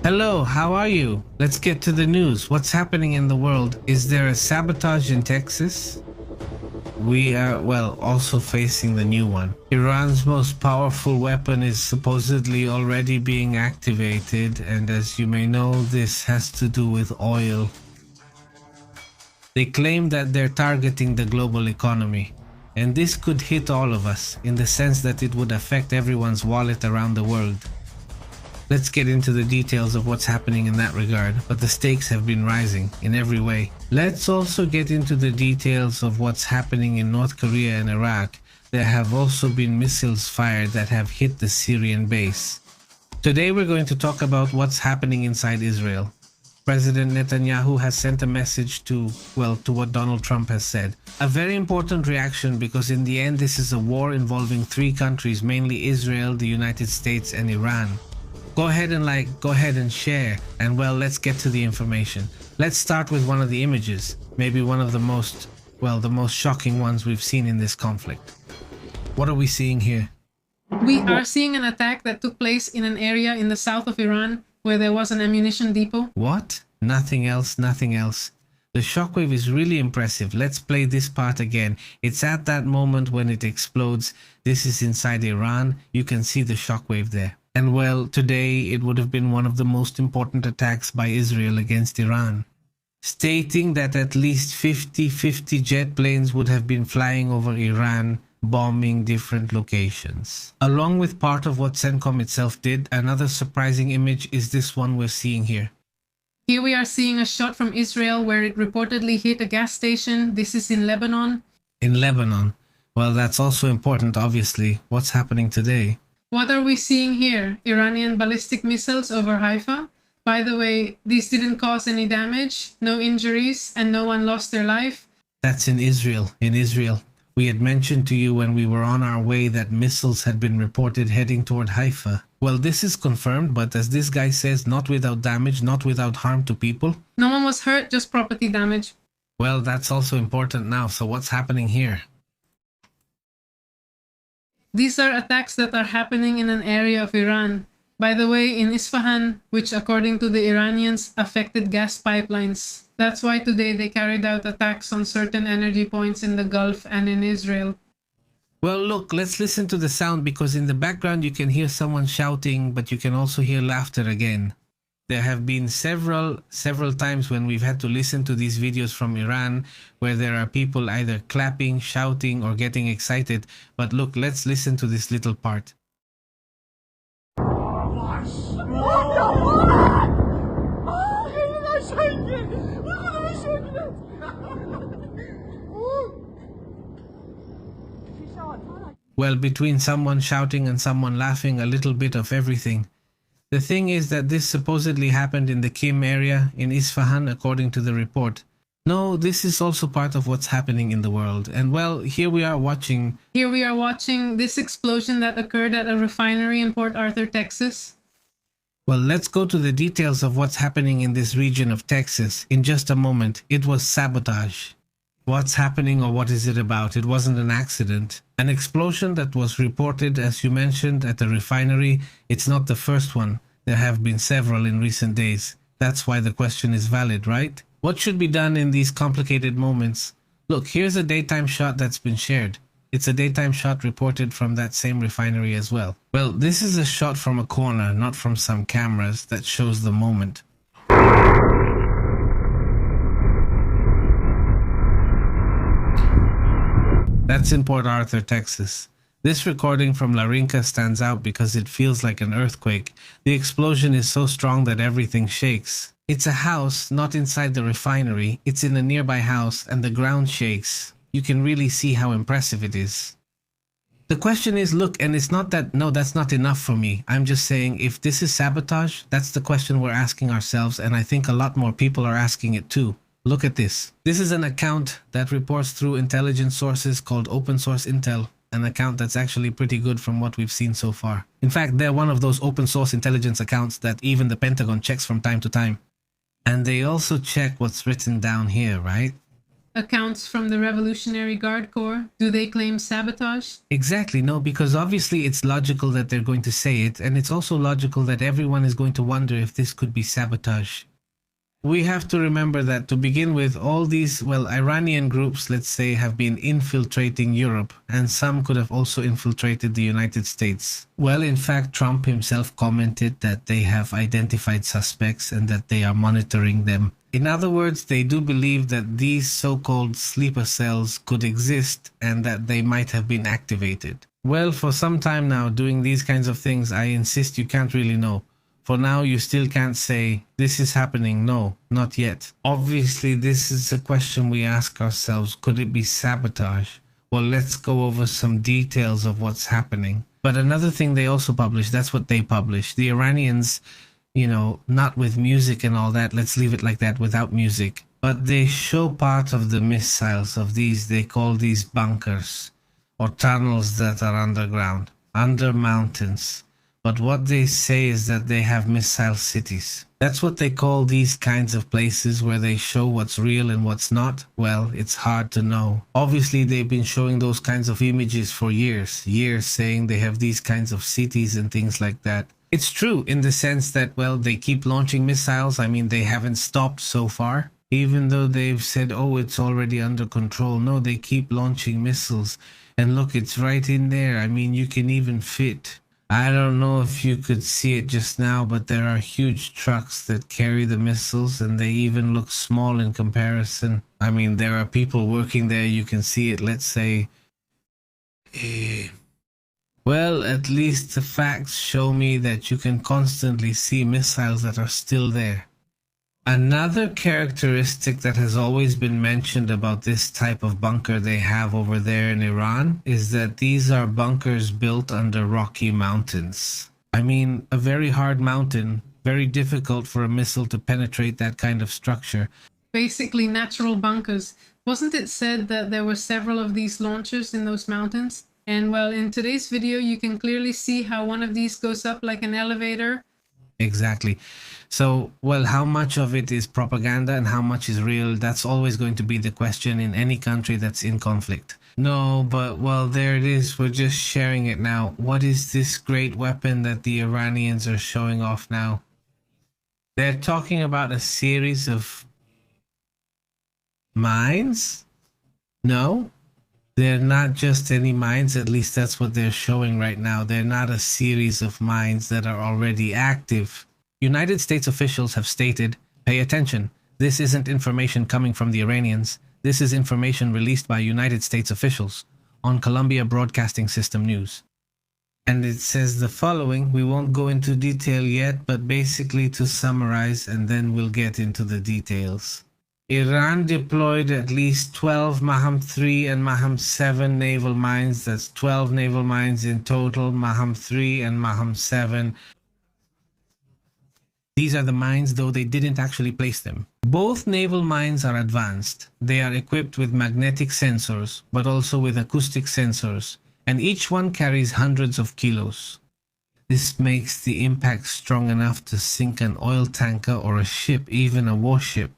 Hello, how are you? Let's get to the news. What's happening in the world? Is there a sabotage in Texas? We are, well, also facing the new one. Iran's most powerful weapon is supposedly already being activated, and as you may know, this has to do with oil. They claim that they're targeting the global economy, and this could hit all of us in the sense that it would affect everyone's wallet around the world. Let's get into the details of what's happening in that regard, but the stakes have been rising in every way. Let's also get into the details of what's happening in North Korea and Iraq. There have also been missiles fired that have hit the Syrian base. Today we're going to talk about what's happening inside Israel. President Netanyahu has sent a message to what Donald Trump has said. A very important reaction because in the end this is a war involving three countries, mainly Israel, the United States and Iran. Go ahead and share, and well, let's get to the information. Let's start with one of the images, maybe one of the most shocking ones we've seen in this conflict. What are we seeing here? We are seeing an attack that took place in an area in the south of Iran where there was an ammunition depot. What? Nothing else, nothing else. The shockwave is really impressive. Let's play this part again. It's at that moment when it explodes. This is inside Iran. You can see the shockwave there. And well, today it would have been one of the most important attacks by Israel against Iran, stating that at least 50 jet planes would have been flying over Iran, bombing different locations. Along with part of what CENTCOM itself did, another surprising image is this one we're seeing here. Here we are seeing a shot from Israel where it reportedly hit a gas station. This is in Lebanon. In Lebanon. Well, that's also important, obviously. What's happening today? What are we seeing here? Iranian ballistic missiles over Haifa. By the way, these didn't cause any damage, no injuries, and no one lost their life. That's in Israel. In Israel. We had mentioned to you when we were on our way that missiles had been reported heading toward Haifa. Well, this is confirmed, but as this guy says, not without damage, not without harm to people. No one was hurt, just property damage. Well, that's also important now. So what's happening here? These are attacks that are happening in an area of Iran. By the way, in Isfahan, which according to the Iranians affected gas pipelines. That's why today they carried out attacks on certain energy points in the Gulf and in Israel. Well, look, let's listen to the sound because in the background you can hear someone shouting, but you can also hear laughter again. There have been several times when we've had to listen to these videos from Iran where there are people either clapping, shouting, or getting excited. But look, let's listen to this little part. Well, between someone shouting and someone laughing, a little bit of everything. The thing is that this supposedly happened in the Kim area in Isfahan according to the report. No, this is also part of what's happening in the world. And well, here we are watching this explosion that occurred at a refinery in Port Arthur, Texas. Well, let's go to the details of what's happening in this region of Texas in just a moment. It was sabotage. What's happening or what is it about? It wasn't an accident. An explosion that was reported, as you mentioned, at a refinery. It's not the first one. There have been several in recent days. That's why the question is valid, right? What should be done in these complicated moments? Look, here's a daytime shot that's been shared. It's a daytime shot reported from that same refinery as well. Well, this is a shot from a corner, not from some cameras, that shows the moment. That's in Port Arthur, Texas. This recording from Larinka stands out because it feels like an earthquake. The explosion is so strong that everything shakes. It's a house, not inside the refinery. It's in a nearby house and the ground shakes. You can really see how impressive it is. The question is, look, and it's not that, no, that's not enough for me. I'm just saying, if this is sabotage, that's the question we're asking ourselves, and I think a lot more people are asking it too. Look at this. This is an account that reports through intelligence sources called Open Source Intel, an account that's actually pretty good from what we've seen so far. In fact, they're one of those open source intelligence accounts that even the Pentagon checks from time to time. And they also check what's written down here, right? accounts from the Revolutionary Guard Corps, do they claim sabotage? Exactly, no, because obviously it's logical that they're going to say it, and it's also logical that everyone is going to wonder if this could be sabotage. We have to remember that to begin with, all these, well, Iranian groups, let's say, have been infiltrating Europe, and some could have also infiltrated the United States. Well, in fact, Trump himself commented that they have identified suspects and that they are monitoring them. In other words, they do believe that these so-called sleeper cells could exist and that they might have been activated. Well, for some time now, doing these kinds of things, I insist you can't really know. For now, you still can't say, this is happening. No, not yet. Obviously, this is a question we ask ourselves. Could it be sabotage? Well, let's go over some details of what's happening. But another thing they also publish, that's what they publish. The Iranians, you know, not with music and all that. Let's leave it like that, without music. But they show part of the missiles of these. They call these bunkers or tunnels that are underground, under mountains. But what they say is that they have missile cities. That's what they call these kinds of places where they show what's real and what's not. Well, it's hard to know. Obviously, they've been showing those kinds of images for years, saying they have these kinds of cities and things like that. It's true in the sense that, well, they keep launching missiles. I mean, they haven't stopped so far. Even though they've said, oh, it's already under control. No, they keep launching missiles. And look, it's right in there. I mean, you can even fit. I don't know if you could see it just now, but there are huge trucks that carry the missiles and they even look small in comparison. I mean, there are people working there. You can see it. Let's say, well, at least the facts show me that you can constantly see missiles that are still there. Another characteristic that has always been mentioned about this type of bunker they have over there in Iran is that these are bunkers built under rocky mountains. I mean, a very hard mountain, very difficult for a missile to penetrate that kind of structure. Basically natural bunkers. Wasn't it said that there were several of these launchers in those mountains? And well, in today's video, you can clearly see how one of these goes up like an elevator. Exactly. So, well, how much of it is propaganda and how much is real? That's always going to be the question in any country that's in conflict. No, but, well, there it is. We're just sharing it now. What is this great weapon that the Iranians are showing off now? They're talking about a series of mines? No, they're not just any mines. At least that's what they're showing right now. They're not a series of mines that are already active. United States officials have stated, pay attention, this isn't information coming from the Iranians. This is information released by United States officials on Columbia Broadcasting System News. And it says the following. We won't go into detail yet, but basically to summarize, and then we'll get into the details. Iran deployed at least 12 Maham 3 and Maham 7 naval mines. That's 12 naval mines in total, Maham 3 and Maham 7. These are the mines, though they didn't actually place them. Both naval mines are advanced. They are equipped with magnetic sensors, but also with acoustic sensors, and each one carries hundreds of kilos. This makes the impact strong enough to sink an oil tanker or a ship, even a warship.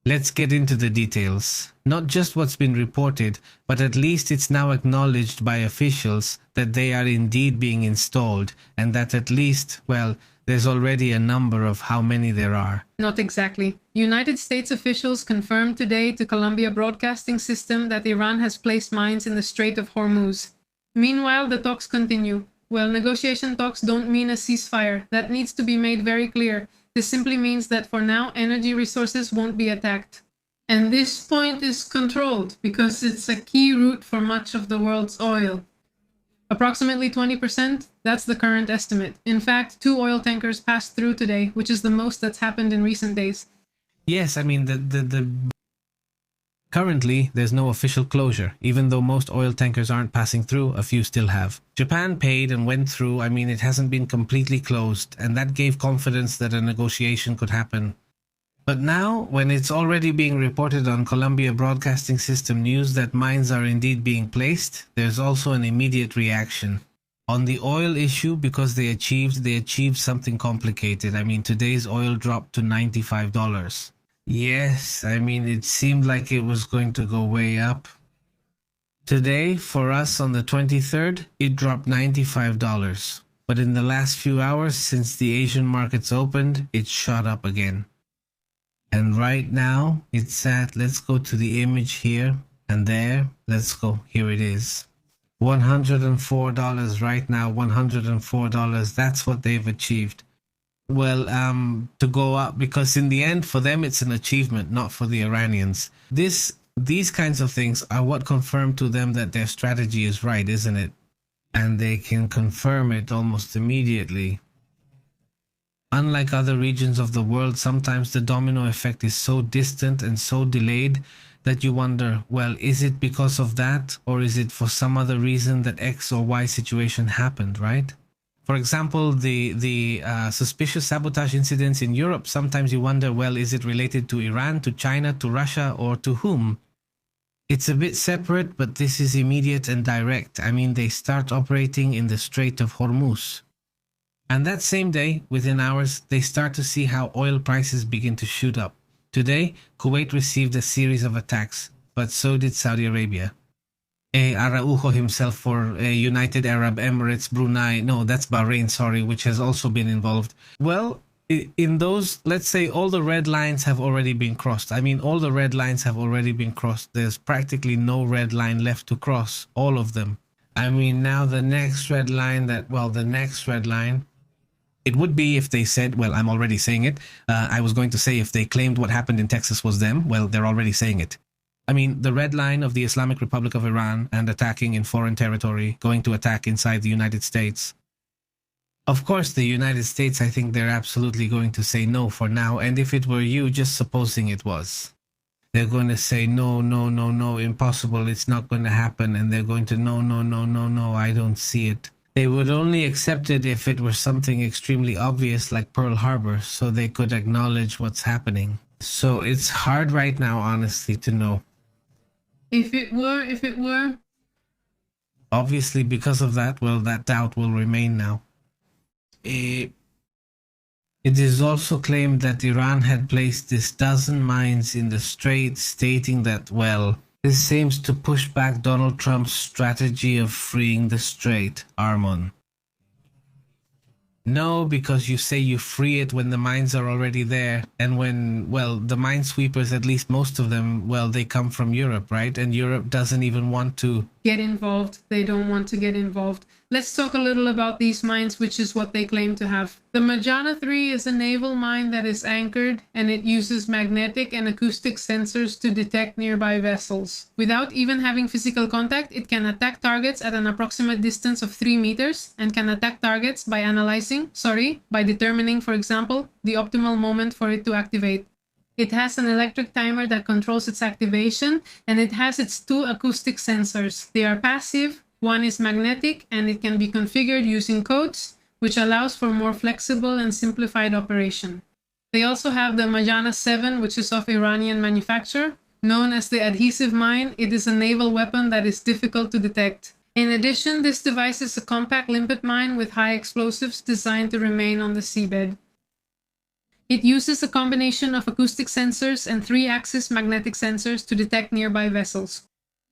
Let's get into the details. Not just what's been reported, but at least it's now acknowledged by officials that they are indeed being installed, and that at least, well, there's already a number of how many there are. Not exactly. United States officials confirmed today to Columbia Broadcasting System that Iran has placed mines in the Strait of Hormuz. Meanwhile, the talks continue. Well, negotiation talks don't mean a ceasefire. That needs to be made very clear. This simply means that for now, energy resources won't be attacked. And this point is controlled because it's a key route for much of the world's oil. Approximately 20%, that's the current estimate. In fact, 2 oil tankers passed through today, which is the most that's happened in recent days. Yes, I mean, currently, there's no official closure. Even though most oil tankers aren't passing through, a few still have. Japan paid and went through. I mean, it hasn't been completely closed, and that gave confidence that a negotiation could happen. But now, when it's already being reported on Columbia Broadcasting System News that mines are indeed being placed, there's also an immediate reaction. On the oil issue, because they achieved something complicated. I mean, today's oil dropped to $95. Yes, I mean, it seemed like it was going to go way up. Today, for us on the 23rd, it dropped $95. But in the last few hours since the Asian markets opened, it shot up again. And right now, it's at, let's go to the image here and there. Let's go. Here it is. $104 right now, $104. That's what they've achieved. Well, to go up, because in the end, for them, it's an achievement, not for the Iranians. These kinds of things are what confirm to them that their strategy is right, isn't it? And they can confirm it almost immediately. Unlike other regions of the world, sometimes the domino effect is so distant and so delayed that you wonder, well, is it because of that, or is it for some other reason that X or Y situation happened, right? For example, the suspicious sabotage incidents in Europe, sometimes you wonder, well, is it related to Iran, to China, to Russia, or to whom? It's a bit separate, but this is immediate and direct. I mean, they start operating in the Strait of Hormuz. And that same day, within hours, they start to see how oil prices begin to shoot up. Today, Kuwait received a series of attacks, but so did Saudi Arabia. Araujo himself for United Arab Emirates, Brunei, no, that's Bahrain, sorry, which has also been involved. Well, in those, let's say all the red lines have already been crossed. I mean, all the red lines have already been crossed. There's practically no red line left to cross, all of them. I mean, now the next red line it would be if they said, well, I'm already saying it. I was going to say if they claimed what happened in Texas was them, well, they're already saying it. I mean, the red line of the Islamic Republic of Iran and attacking in foreign territory, going to attack inside the United States. Of course, the United States, I think they're absolutely going to say no for now. And if it were you, just supposing it was, they're going to say, no, no, no, no, impossible. It's not going to happen. And they're going to, no, no, no, no, no, I don't see it. They would only accept it if it were something extremely obvious like Pearl Harbor, so they could acknowledge what's happening. So it's hard right now, honestly, to know. If it were. Obviously, because of that, well, that doubt will remain now. It is also claimed that Iran had placed this dozen mines in the Strait, stating that, well, this seems to push back Donald Trump's strategy of freeing the Strait, Armon. No, because you say you free it when the mines are already there, and when, well, the minesweepers, at least most of them, well, they come from Europe, right? And Europe doesn't even want to get involved. They don't want to get involved. Let's talk a little about these mines, which is what they claim to have. The Majana 3 is a naval mine that is anchored, and it uses magnetic and acoustic sensors to detect nearby vessels. Without even having physical contact, it can attack targets at an approximate distance of 3 meters and can attack targets by by determining, for example, the optimal moment for it to activate. It has an electric timer that controls its activation, and it has its 2 acoustic sensors. They are passive. One is magnetic, and it can be configured using codes, which allows for more flexible and simplified operation. They also have the Majana 7, which is of Iranian manufacture. Known as the adhesive mine, it is a naval weapon that is difficult to detect. In addition, this device is a compact limpet mine with high explosives designed to remain on the seabed. It uses a combination of acoustic sensors and 3-axis magnetic sensors to detect nearby vessels.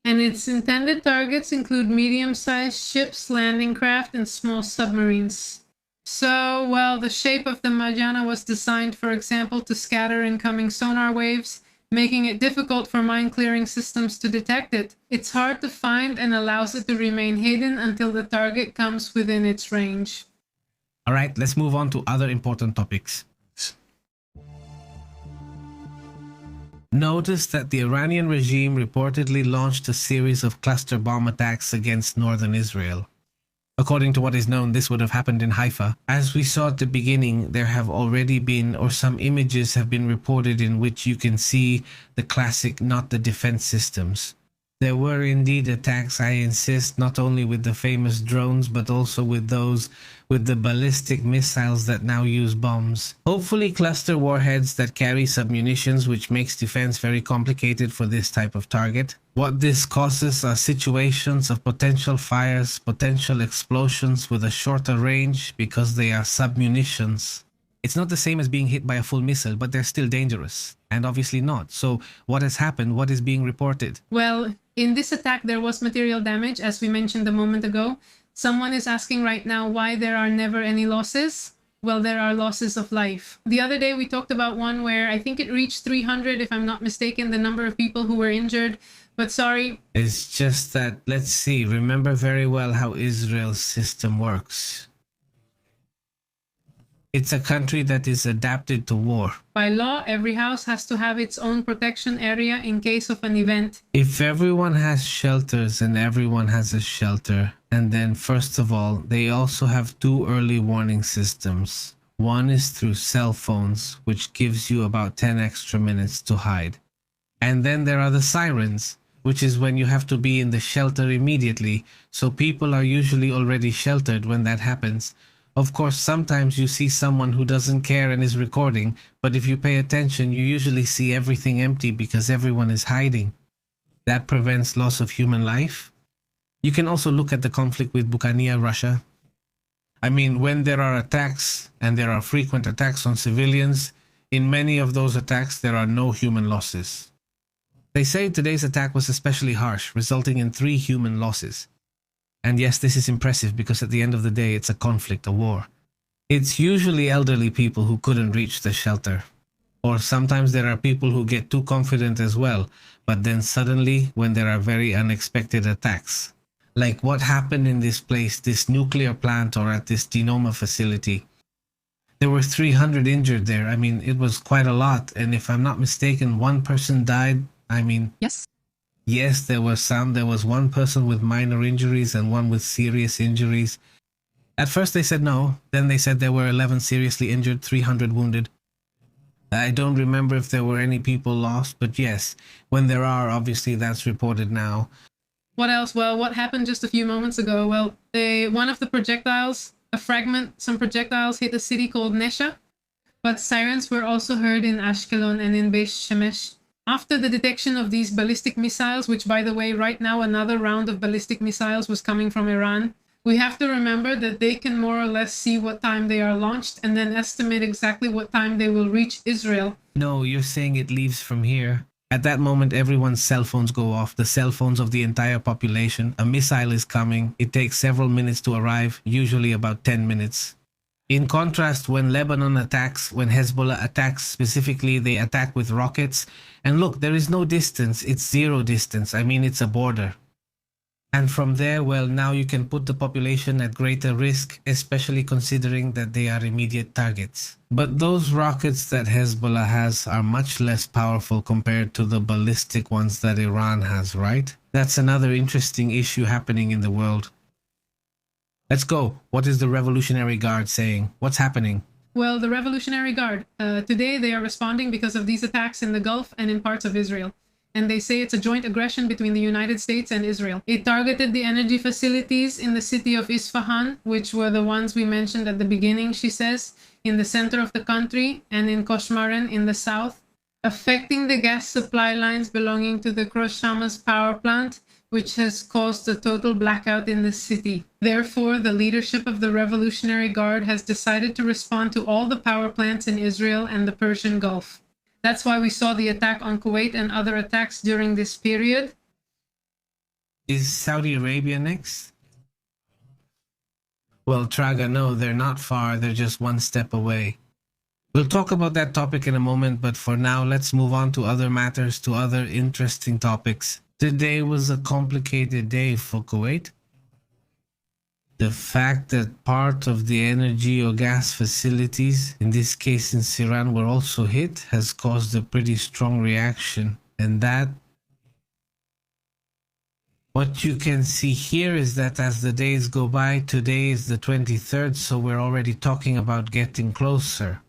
And its intended targets include medium-sized ships, landing craft, and small submarines. So, well, the shape of the Majana was designed, for example, to scatter incoming sonar waves, making it difficult for mine-clearing systems to detect it. It's hard to find and allows it to remain hidden until the target comes within its range. All right, let's move on to other important topics. Notice that the Iranian regime reportedly launched a series of cluster bomb attacks against northern Israel. According to what is known, this would have happened in Haifa. As we saw at the beginning, there have already been, or some images have been reported in which you can see the classic, not the defense systems. There were indeed attacks, I insist, not only with the famous drones, but also with those with the ballistic missiles that now use bombs. Hopefully cluster warheads that carry submunitions, which makes defense very complicated for this type of target. What this causes are situations of potential fires, potential explosions with a shorter range because they are submunitions. It's not the same as being hit by a full missile, but they're still dangerous. And obviously not. So what has happened? What is being reported? Well, in this attack, there was material damage, as we mentioned a moment ago. Someone is asking right now why there are never any losses. Well, there are losses of life. The other day, we talked about one where I think it reached 300, if I'm not mistaken, the number of people who were injured. But sorry. It's just that, let's see, remember very well how Israel's system works. It's a country that is adapted to war. By law, every house has to have its own protection area in case of an event. If everyone has shelters and everyone has a shelter, and then first of all, they also have 2 early warning systems. One is through cell phones, which gives you about 10 extra minutes to hide. And then there are the sirens, which is when you have to be in the shelter immediately, so people are usually already sheltered when that happens. Of course, sometimes you see someone who doesn't care and is recording, but if you pay attention, you usually see everything empty because everyone is hiding. That prevents loss of human life. You can also look at the conflict with Bukhania, Russia. I mean, when there are attacks, and there are frequent attacks on civilians, in many of those attacks there are no human losses. They say today's attack was especially harsh, resulting in 3 human losses. And yes, this is impressive because at the end of the day, it's a conflict, a war. It's usually elderly people who couldn't reach the shelter. Or sometimes there are people who get too confident as well, but then suddenly when there are very unexpected attacks. Like what happened in this place, this nuclear plant or at this Dinoma facility. There were 300 injured there. I mean, it was quite a lot. And if I'm not mistaken, 1 person died. I mean... Yes, there were some. There was 1 person with minor injuries and 1 with serious injuries. At first they said no. Then they said there were 11 seriously injured, 300 wounded. I don't remember if there were any people lost, but yes, when there are, obviously that's reported now. What else? Well, what happened just a few moments ago? Well, one of the projectiles, some projectiles hit a city called Nesha, but sirens were also heard in Ashkelon and in Beis Shemesh. After the detection of these ballistic missiles, which by the way, right now another round of ballistic missiles was coming from Iran, we have to remember that they can more or less see what time they are launched and then estimate exactly what time they will reach Israel. No, you're saying it leaves from here. At that moment, everyone's cell phones go off, the cell phones of the entire population. A missile is coming. It takes several minutes to arrive, usually about 10 minutes. In contrast, when Lebanon attacks, when Hezbollah attacks specifically, they attack with rockets. And look, there is no distance. It's 0 distance. I mean, it's a border. And from there, well, now you can put the population at greater risk, especially considering that they are immediate targets. But those rockets that Hezbollah has are much less powerful compared to the ballistic ones that Iran has, right? That's another interesting issue happening in the world. Let's go. What is the Revolutionary Guard saying? What's happening? Well, the Revolutionary Guard, today they are responding because of these attacks in the Gulf and in parts of Israel. And they say it's a joint aggression between the United States and Israel. It targeted the energy facilities in the city of Isfahan, which were the ones we mentioned at the beginning, she says, in the center of the country, and in Koshmaren in the south, affecting the gas supply lines belonging to the Cross Shamas power plant, which has caused a total blackout in the city. Therefore, the leadership of the Revolutionary Guard has decided to respond to all the power plants in Israel and the Persian Gulf. That's why we saw the attack on Kuwait and other attacks during this period. Is Saudi Arabia next? Well, Traga, no, they're not far. They're just 1 step away. We'll talk about that topic in a moment, but for now, let's move on to other matters, to other interesting topics. Today was a complicated day for Kuwait. The fact that part of the energy or gas facilities, in this case in Siran, were also hit has caused a pretty strong reaction. And that, what you can see here is that as the days go by, today is the 23rd, so we're already talking about getting closer.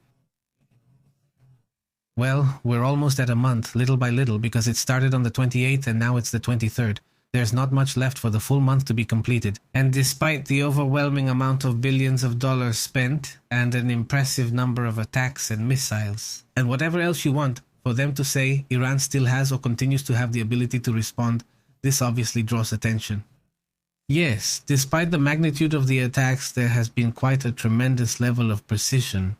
Well, we're almost at a month, little by little, because it started on the 28th and now it's the 23rd. There's not much left for the full month to be completed. And despite the overwhelming amount of billions of dollars spent and an impressive number of attacks and missiles, and whatever else you want, for them to say Iran still has or continues to have the ability to respond, this obviously draws attention. Yes, despite the magnitude of the attacks, there has been quite a tremendous level of precision.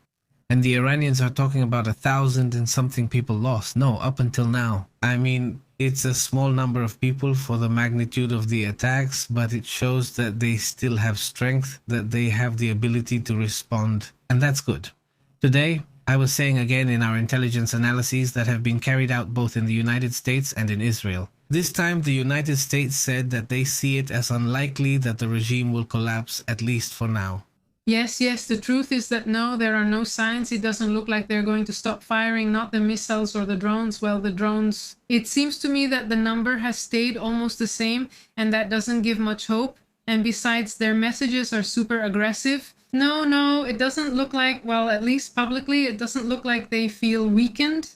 And the Iranians are talking about 1,000 and something people lost. No, up until now. I mean, it's a small number of people for the magnitude of the attacks, but it shows that they still have strength, that they have the ability to respond, and that's good. Today, I was saying again in our intelligence analyses that have been carried out both in the United States and in Israel. This time, the United States said that they see it as unlikely that the regime will collapse, at least for now. Yes, the truth is that no, there are no signs. It doesn't look like they're going to stop firing, not the missiles or the drones. Well, the drones, it seems to me that the number has stayed almost the same, and that doesn't give much hope. And besides, their messages are super aggressive. No, it doesn't look like, well, at least publicly, it doesn't look like they feel weakened.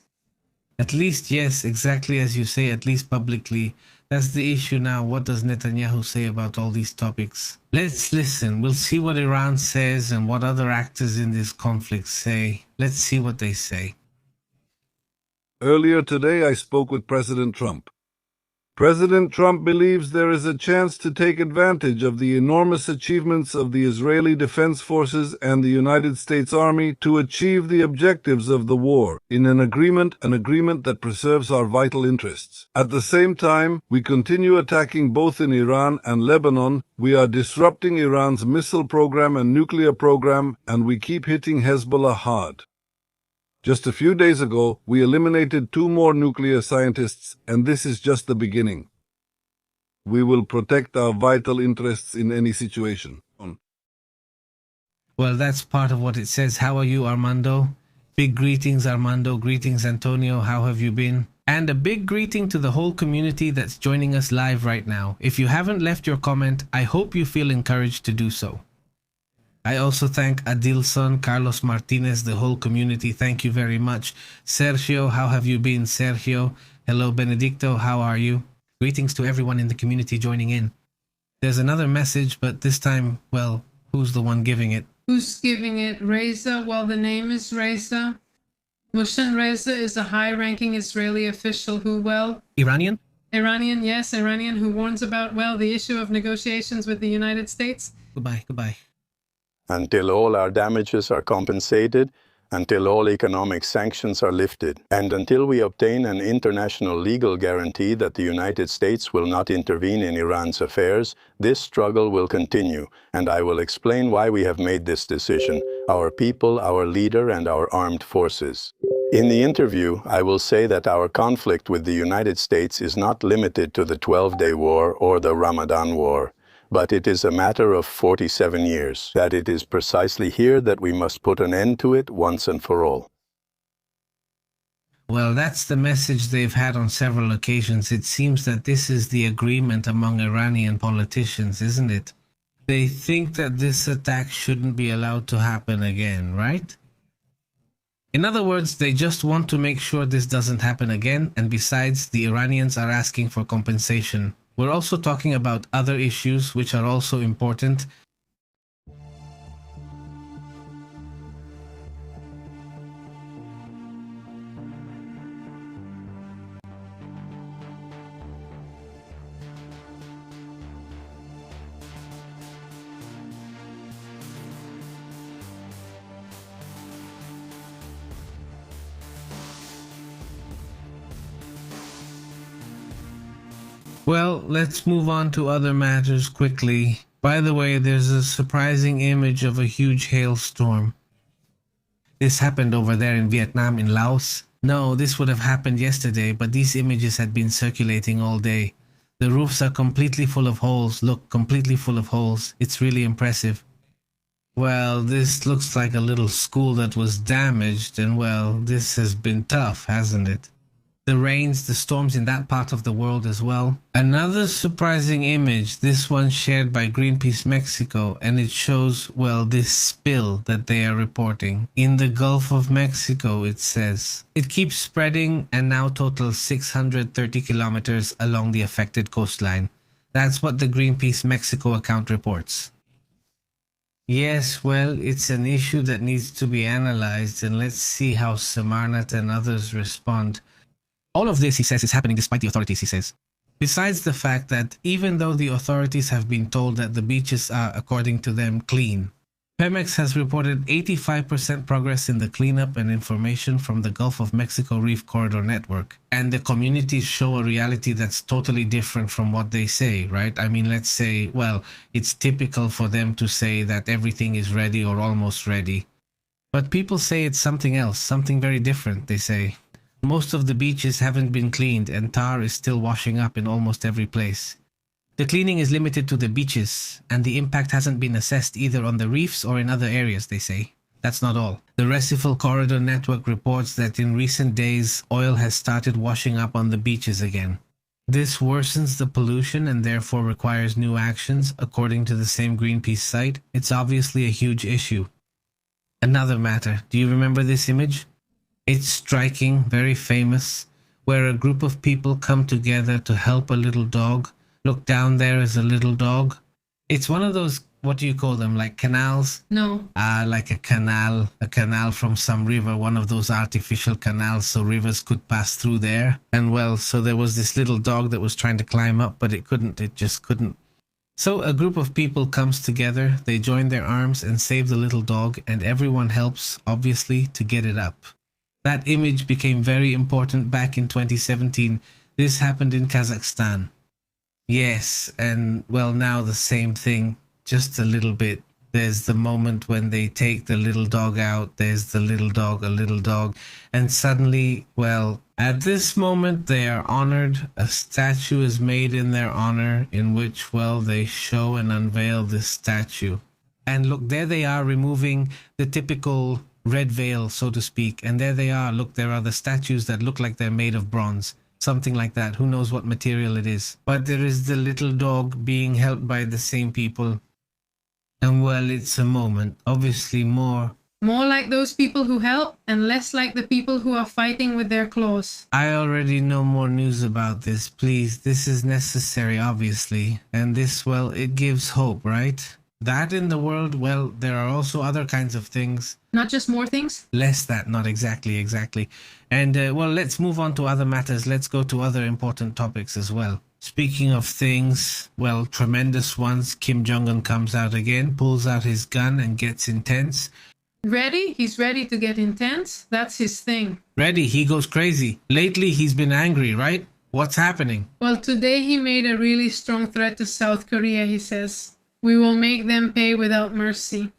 At least, yes, exactly as you say, at least publicly. That's the issue now. What does Netanyahu say about all these topics? Let's listen. We'll see what Iran says and what other actors in this conflict say. Let's see what they say. Earlier today, I spoke with President Trump. President Trump believes there is a chance to take advantage of the enormous achievements of the Israeli Defense Forces and the United States Army to achieve the objectives of the war in an agreement that preserves our vital interests. At the same time, we continue attacking both in Iran and Lebanon. We are disrupting Iran's missile program and nuclear program, and we keep hitting Hezbollah hard. Just a few days ago, we eliminated 2 more nuclear scientists, and this is just the beginning. We will protect our vital interests in any situation. Well, that's part of what it says. How are you, Armando? Big greetings, Armando. Greetings, Antonio. How have you been? And a big greeting to the whole community that's joining us live right now. If you haven't left your comment, I hope you feel encouraged to do so. I also thank Adilson, Carlos Martinez, the whole community. Thank you very much. Sergio, how have you been, Sergio? Hello, Benedicto, how are you? Greetings to everyone in the community joining in. There's another message, but this time, well, who's the one giving it? Who's giving it? Reza? Well, the name is Reza. Mohsen Reza is a high-ranking Israeli official who, well... Iranian? Iranian, yes, Iranian, who warns about, well, the issue of negotiations with the United States. Goodbye. Until all our damages are compensated, until all economic sanctions are lifted, and until we obtain an international legal guarantee that the United States will not intervene in Iran's affairs, this struggle will continue, and I will explain why we have made this decision, our people, our leader, and our armed forces. In the interview, I will say that our conflict with the United States is not limited to the 12-day war or the Ramadan war. But it is a matter of 47 years, that it is precisely here that we must put an end to it once and for all. Well, that's the message they've had on several occasions. It seems that this is the agreement among Iranian politicians, isn't it? They think that this attack shouldn't be allowed to happen again, right? In other words, they just want to make sure this doesn't happen again, and besides, the Iranians are asking for compensation. We're also talking about other issues which are also important. Well, let's move on to other matters quickly. By the way, there's a surprising image of a huge hailstorm. This happened over there in Vietnam, in Laos. No, this would have happened yesterday, but these images had been circulating all day. The roofs are completely full of holes. Look, completely full of holes. It's really impressive. Well, this looks like a little school that was damaged, and well, this has been tough, hasn't it? The rains, the storms in that part of the world as well. Another surprising image, this one shared by Greenpeace Mexico, and it shows, well, this spill that they are reporting. In the Gulf of Mexico, it says. It keeps spreading and now totals 630 kilometers along the affected coastline. That's what the Greenpeace Mexico account reports. Yes, well, it's an issue that needs to be analyzed, and let's see how Samarnat and others respond. All of this, he says, is happening despite the authorities, he says. Besides the fact that even though the authorities have been told that the beaches are, according to them, clean, Pemex has reported 85% progress in the cleanup and information from the Gulf of Mexico Reef Corridor Network. And the communities show a reality that's totally different from what they say, right? I mean, let's say, well, it's typical for them to say that everything is ready or almost ready. But people say it's something else, something very different, they say. Most of the beaches haven't been cleaned and tar is still washing up in almost every place. The cleaning is limited to the beaches, and the impact hasn't been assessed either on the reefs or in other areas, they say. That's not all. The Recife Corridor Network reports that in recent days, oil has started washing up on the beaches again. This worsens the pollution and therefore requires new actions, according to the same Greenpeace site. It's obviously a huge issue. Another matter. Do you remember this image? It's striking, very famous, where a group of people come together to help a little dog. Look, down there is a little dog. It's one of those, what do you call them, like canals? No. Like a canal from some river, one of those artificial canals so rivers could pass through there. And well, so there was this little dog that was trying to climb up, but it just couldn't. So a group of people comes together, they join their arms and save the little dog, and everyone helps, obviously, to get it up. That image became very important back in 2017. This happened in Kazakhstan. Yes, and well, now the same thing, just a little bit. There's the moment when they take the little dog out, there's the little dog, a little dog, and suddenly, well, at this moment they are honored. A statue is made in their honor in which, well, they show and unveil this statue. And look, there they are removing the typical red veil, so to speak, and there they are. Look, there are the statues that look like they're made of bronze. Something like that. Who knows what material it is. But there is the little dog being helped by the same people. And well, it's a moment. Obviously more like those people who help and less like the people who are fighting with their claws. I already know more news about this. Please, this is necessary, obviously. And this, well, it gives hope, right? That in the world, well, there are also other kinds of things. Not just more things? Less that, not exactly. And, well, let's move on to other matters. Let's go to other important topics as well. Speaking of things, well, tremendous ones, Kim Jong-un comes out again, pulls out his gun and gets intense. Ready? He's ready to get intense? That's his thing. Ready, he goes crazy. Lately, he's been angry, right? What's happening? Well, today he made a really strong threat to South Korea, he says. We will make them pay without mercy.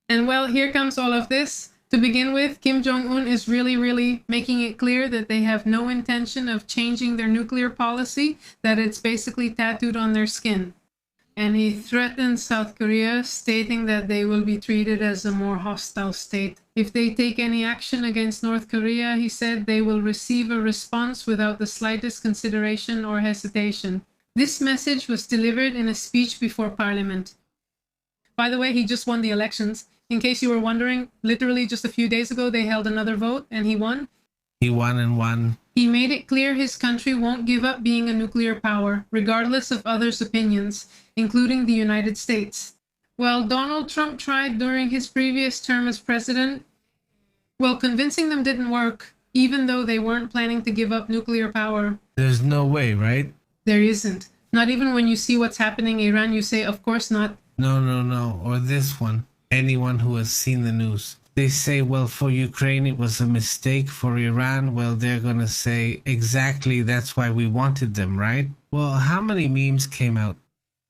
And well, here comes all of this. To begin with, Kim Jong-un is really making it clear that they have no intention of changing their nuclear policy, that it's basically tattooed on their skin. And he threatened South Korea, stating that they will be treated as a more hostile state. If they take any action against North Korea, he said they will receive a response without the slightest consideration or hesitation. This message was delivered in a speech before Parliament. By the way, he just won the elections. In case you were wondering, literally just a few days ago, they held another vote and he won. He won and won. He made it clear his country won't give up being a nuclear power, regardless of others' opinions, including the United States. Well, Donald Trump tried during his previous term as president. Well, convincing them didn't work, even though they weren't planning to give up nuclear power. There's no way, right? There isn't. Not even when you see what's happening in Iran, you say, of course not. No. Or this one. Anyone who has seen the news. They say, well, for Ukraine, it was a mistake. For Iran, well, they're going to say, exactly, that's why we wanted them, right? Well, how many memes came out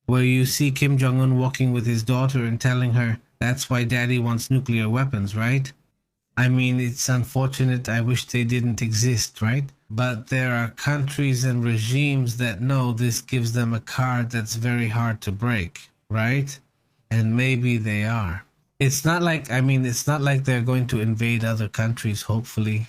where you see Kim Jong-un walking with his daughter and telling her, that's why daddy wants nuclear weapons, right? I mean, it's unfortunate. I wish they didn't exist, right? But there are countries and regimes that know this gives them a card that's very hard to break, right? And maybe they are. It's not like they're going to invade other countries, hopefully.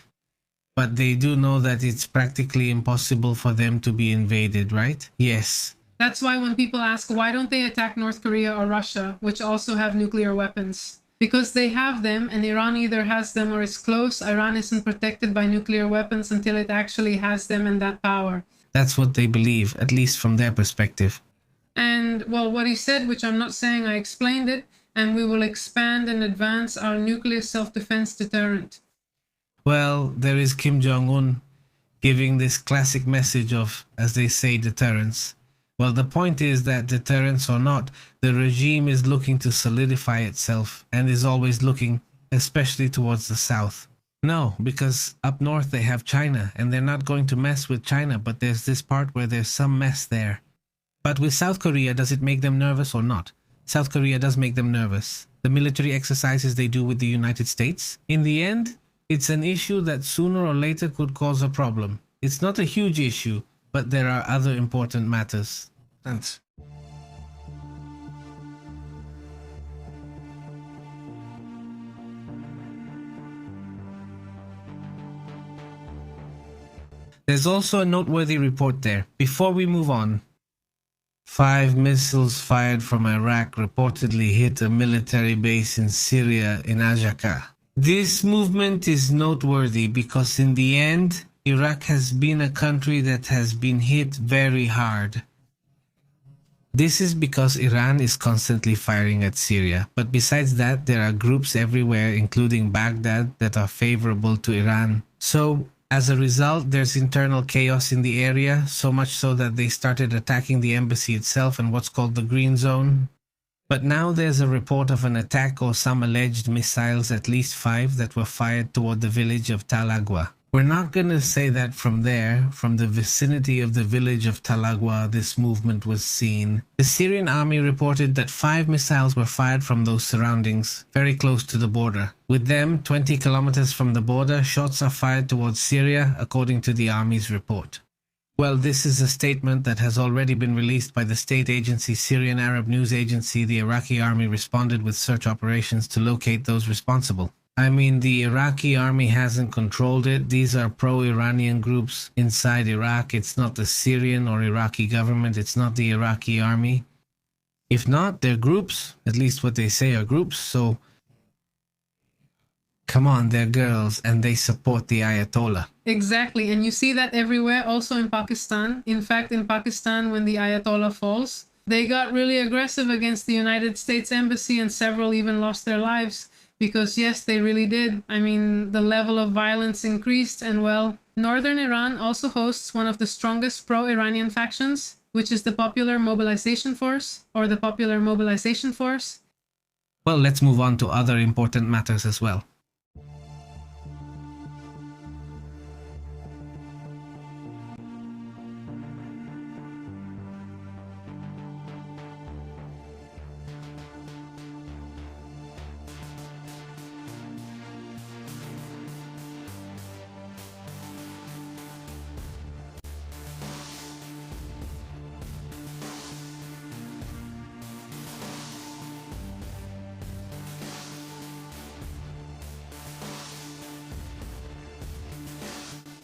But they do know that it's practically impossible for them to be invaded, right? Yes. That's why when people ask, why don't they attack North Korea or Russia, which also have nuclear weapons? Because they have them, and Iran either has them or is close. Iran isn't protected by nuclear weapons until it actually has them and that power. That's what they believe, at least from their perspective. And, well, what he said, which I'm not saying, I explained it, and we will expand and advance our nuclear self-defense deterrent. Well, there is Kim Jong-un giving this classic message of, as they say, deterrence. Well, the point is that deterrence or not, the regime is looking to solidify itself and is always looking, especially towards the south. No, because up north they have China and they're not going to mess with China, but there's this part where there's some mess there. But with South Korea, does it make them nervous or not? South Korea does make them nervous. The military exercises they do with the United States, in the end, it's an issue that sooner or later could cause a problem. It's not a huge issue, but there are other important matters. Thanks. There's also a noteworthy report there. Before we move on, 5 missiles fired from Iraq reportedly hit a military base in Syria in Ajaka. This movement is noteworthy because in the end, Iraq has been a country that has been hit very hard. This is because Iran is constantly firing at Syria, but besides that, there are groups everywhere, including Baghdad, that are favorable to Iran. So, as a result, there's internal chaos in the area, so much so that they started attacking the embassy itself and what's called the Green Zone. But now there's a report of an attack or some alleged missiles, at least 5, that were fired toward the village of Talagwa. We're not going to say that from there, from the vicinity of the village of Talagwa, this movement was seen. The Syrian army reported that 5 missiles were fired from those surroundings, very close to the border. With them, 20 kilometers from the border, shots are fired towards Syria, according to the army's report. Well, this is a statement that has already been released by the state agency Syrian Arab News Agency. The Iraqi army responded with search operations to locate those responsible. I mean, the Iraqi army hasn't controlled it. These are pro-Iranian groups inside Iraq. It's not the Syrian or Iraqi government. It's not the Iraqi army. If not, they're groups. At least what they say are groups. So, come on, they're girls and they support the Ayatollah. Exactly, and you see that everywhere, also in Pakistan. In fact, in Pakistan, when the Ayatollah falls, they got really aggressive against the United States Embassy and several even lost their lives. Because yes, they really did. I mean, the level of violence increased and well, northern Iran also hosts one of the strongest pro-Iranian factions, which is the Popular Mobilization Force, or the Popular Mobilization Force. Well, let's move on to other important matters as well.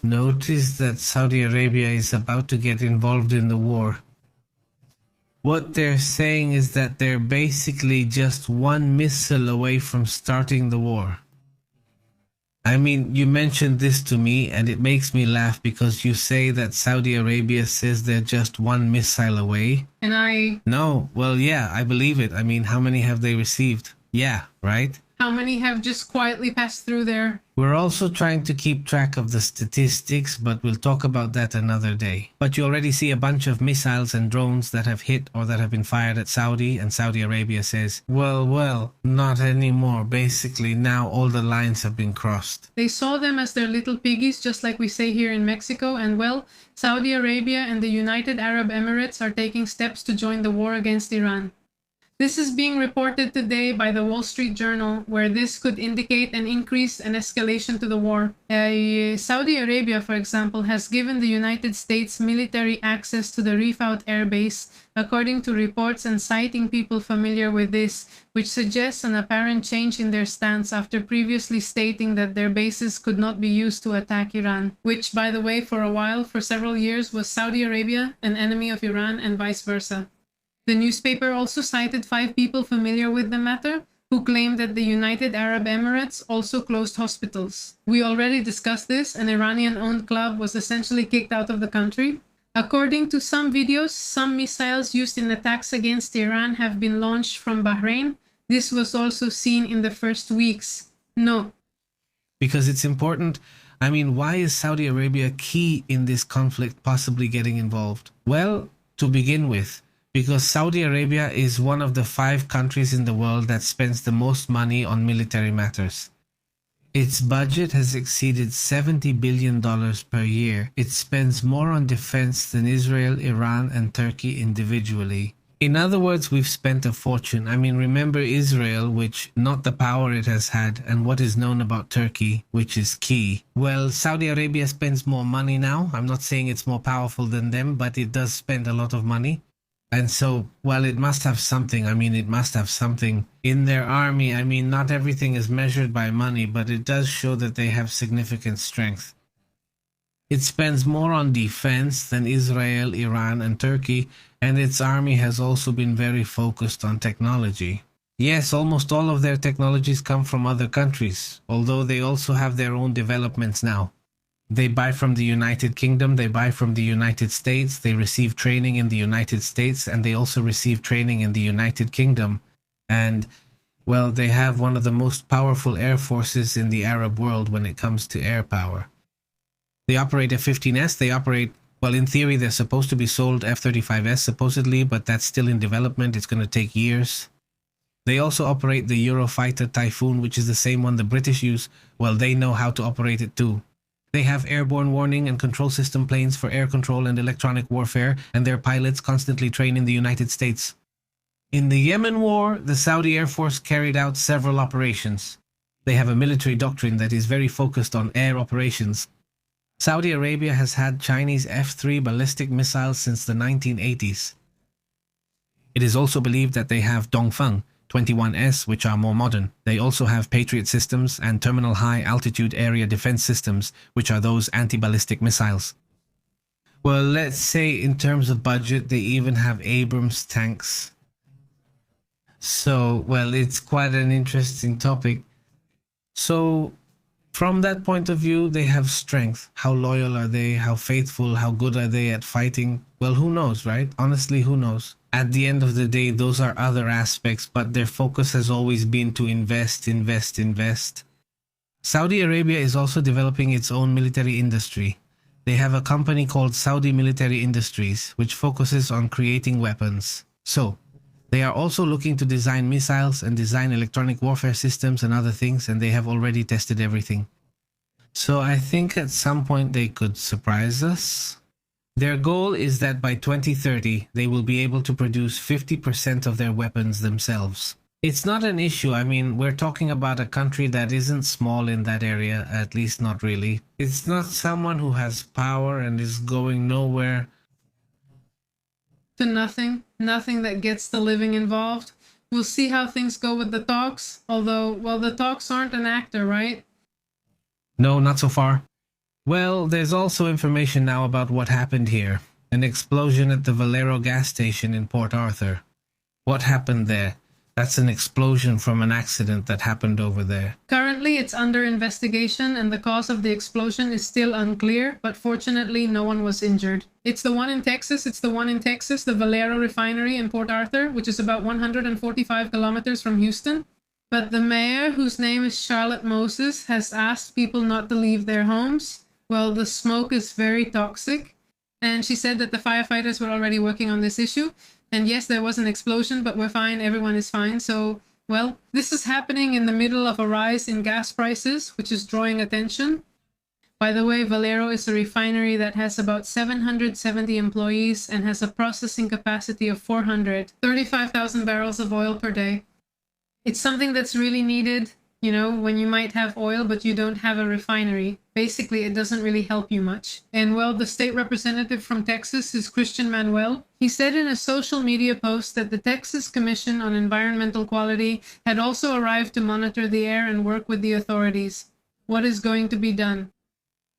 Notice that Saudi Arabia is about to get involved in the war. What they're saying is that they're basically just 1 missile away from starting the war. I mean, you mentioned this to me and it makes me laugh because you say that Saudi Arabia says they're just 1 missile away. And No, well, yeah, I believe it. I mean, how many have they received? Yeah, right? How many have just quietly passed through there? We're also trying to keep track of the statistics, but we'll talk about that another day. But you already see a bunch of missiles and drones that have hit or that have been fired at Saudi, and Saudi Arabia says, well, not anymore. Basically, now all the lines have been crossed. They saw them as their little piggies, just like we say here in Mexico, and well, Saudi Arabia and the United Arab Emirates are taking steps to join the war against Iran. This is being reported today by the Wall Street Journal, where this could indicate an increase and escalation to the war. Saudi Arabia, for example, has given the United States military access to the Rifaut Air Base, according to reports and citing people familiar with this, which suggests an apparent change in their stance after previously stating that their bases could not be used to attack Iran, which, by the way, for a while, for several years, was Saudi Arabia an enemy of Iran and vice versa. The newspaper also cited 5 people familiar with the matter who claimed that the United Arab Emirates also closed hospitals. We already discussed this. An Iranian-owned club was essentially kicked out of the country. According to some videos, some missiles used in attacks against Iran have been launched from Bahrain. This was also seen in the first weeks. No. Because it's important. I mean, why is Saudi Arabia key in this conflict possibly getting involved? Well, to begin with, because Saudi Arabia is one of the 5 countries in the world that spends the most money on military matters. Its budget has exceeded $70 billion per year. It spends more on defense than Israel, Iran, and Turkey individually. In other words, we've spent a fortune. I mean, remember Israel, which not the power it has had, and what is known about Turkey, which is key. Well, Saudi Arabia spends more money now. I'm not saying it's more powerful than them, but it does spend a lot of money. And so, well, it must have something. I mean, it must have something in their army. I mean, not everything is measured by money, but it does show that they have significant strength. It spends more on defense than Israel, Iran, and Turkey, and its army has also been very focused on technology. Yes, almost all of their technologies come from other countries, although they also have their own developments now. They buy from the United Kingdom, they buy from the United States, they receive training in the United States, and they also receive training in the United Kingdom. And, well, they have one of the most powerful air forces in the Arab world when it comes to air power. They operate F-15S, they operate, well, in theory, they're supposed to be sold F-35S supposedly, but that's still in development. It's going to take years. They also operate the Eurofighter Typhoon, which is the same one the British use. Well, they know how to operate it too. They have airborne warning and control system planes for air control and electronic warfare, and their pilots constantly train in the United States. In the Yemen war, the Saudi Air Force carried out several operations. They have a military doctrine that is very focused on air operations. Saudi Arabia has had Chinese F-3 ballistic missiles since the 1980s. It is also believed that they have Dongfeng 21S, which are more modern. They also have Patriot systems and terminal high altitude area defense systems, which are those anti-ballistic missiles. Well, let's say in terms of budget, they even have Abrams tanks. So, well, it's quite an interesting topic. So, from that point of view, they have strength. How loyal are they? How faithful? How good are they at fighting? Well, who knows, right? Honestly, who knows? At the end of the day, those are other aspects, but their focus has always been to invest. Saudi Arabia is also developing its own military industry. They have a company called Saudi Military Industries, which focuses on creating weapons. So, they are also looking to design missiles and design electronic warfare systems and other things, and they have already tested everything. So I think at some point they could surprise us. Their goal is that by 2030, they will be able to produce 50% of their weapons themselves. It's not an issue. I mean, we're talking about a country that isn't small in that area, at least not really. It's not someone who has power and is going nowhere. To nothing that gets the living involved. We'll see how things go with the talks, although, well, the talks aren't an actor, right? No, not so far. Well, there's also information now about what happened here. An explosion at the Valero gas station in Port Arthur. What happened there? That's an explosion from an accident that happened over there. Currently, it's under investigation and the cause of the explosion is still unclear, but fortunately, no one was injured. It's the one in Texas, the Valero Refinery in Port Arthur, which is about 145 kilometers from Houston. But the mayor, whose name is Charlotte Moses, has asked people not to leave their homes. Well, the smoke is very toxic, and she said that the firefighters were already working on this issue. And yes, there was an explosion, but we're fine, everyone is fine. So, well, this is happening in the middle of a rise in gas prices, which is drawing attention. By the way, Valero is a refinery that has about 770 employees and has a processing capacity of 435,000 barrels of oil per day. It's something that's really needed, you know, when you might have oil, but you don't have a refinery. Basically, it doesn't really help you much. And well, the state representative from Texas is Christian Manuel. He said in a social media post that the Texas Commission on Environmental Quality had also arrived to monitor the air and work with the authorities. What is going to be done?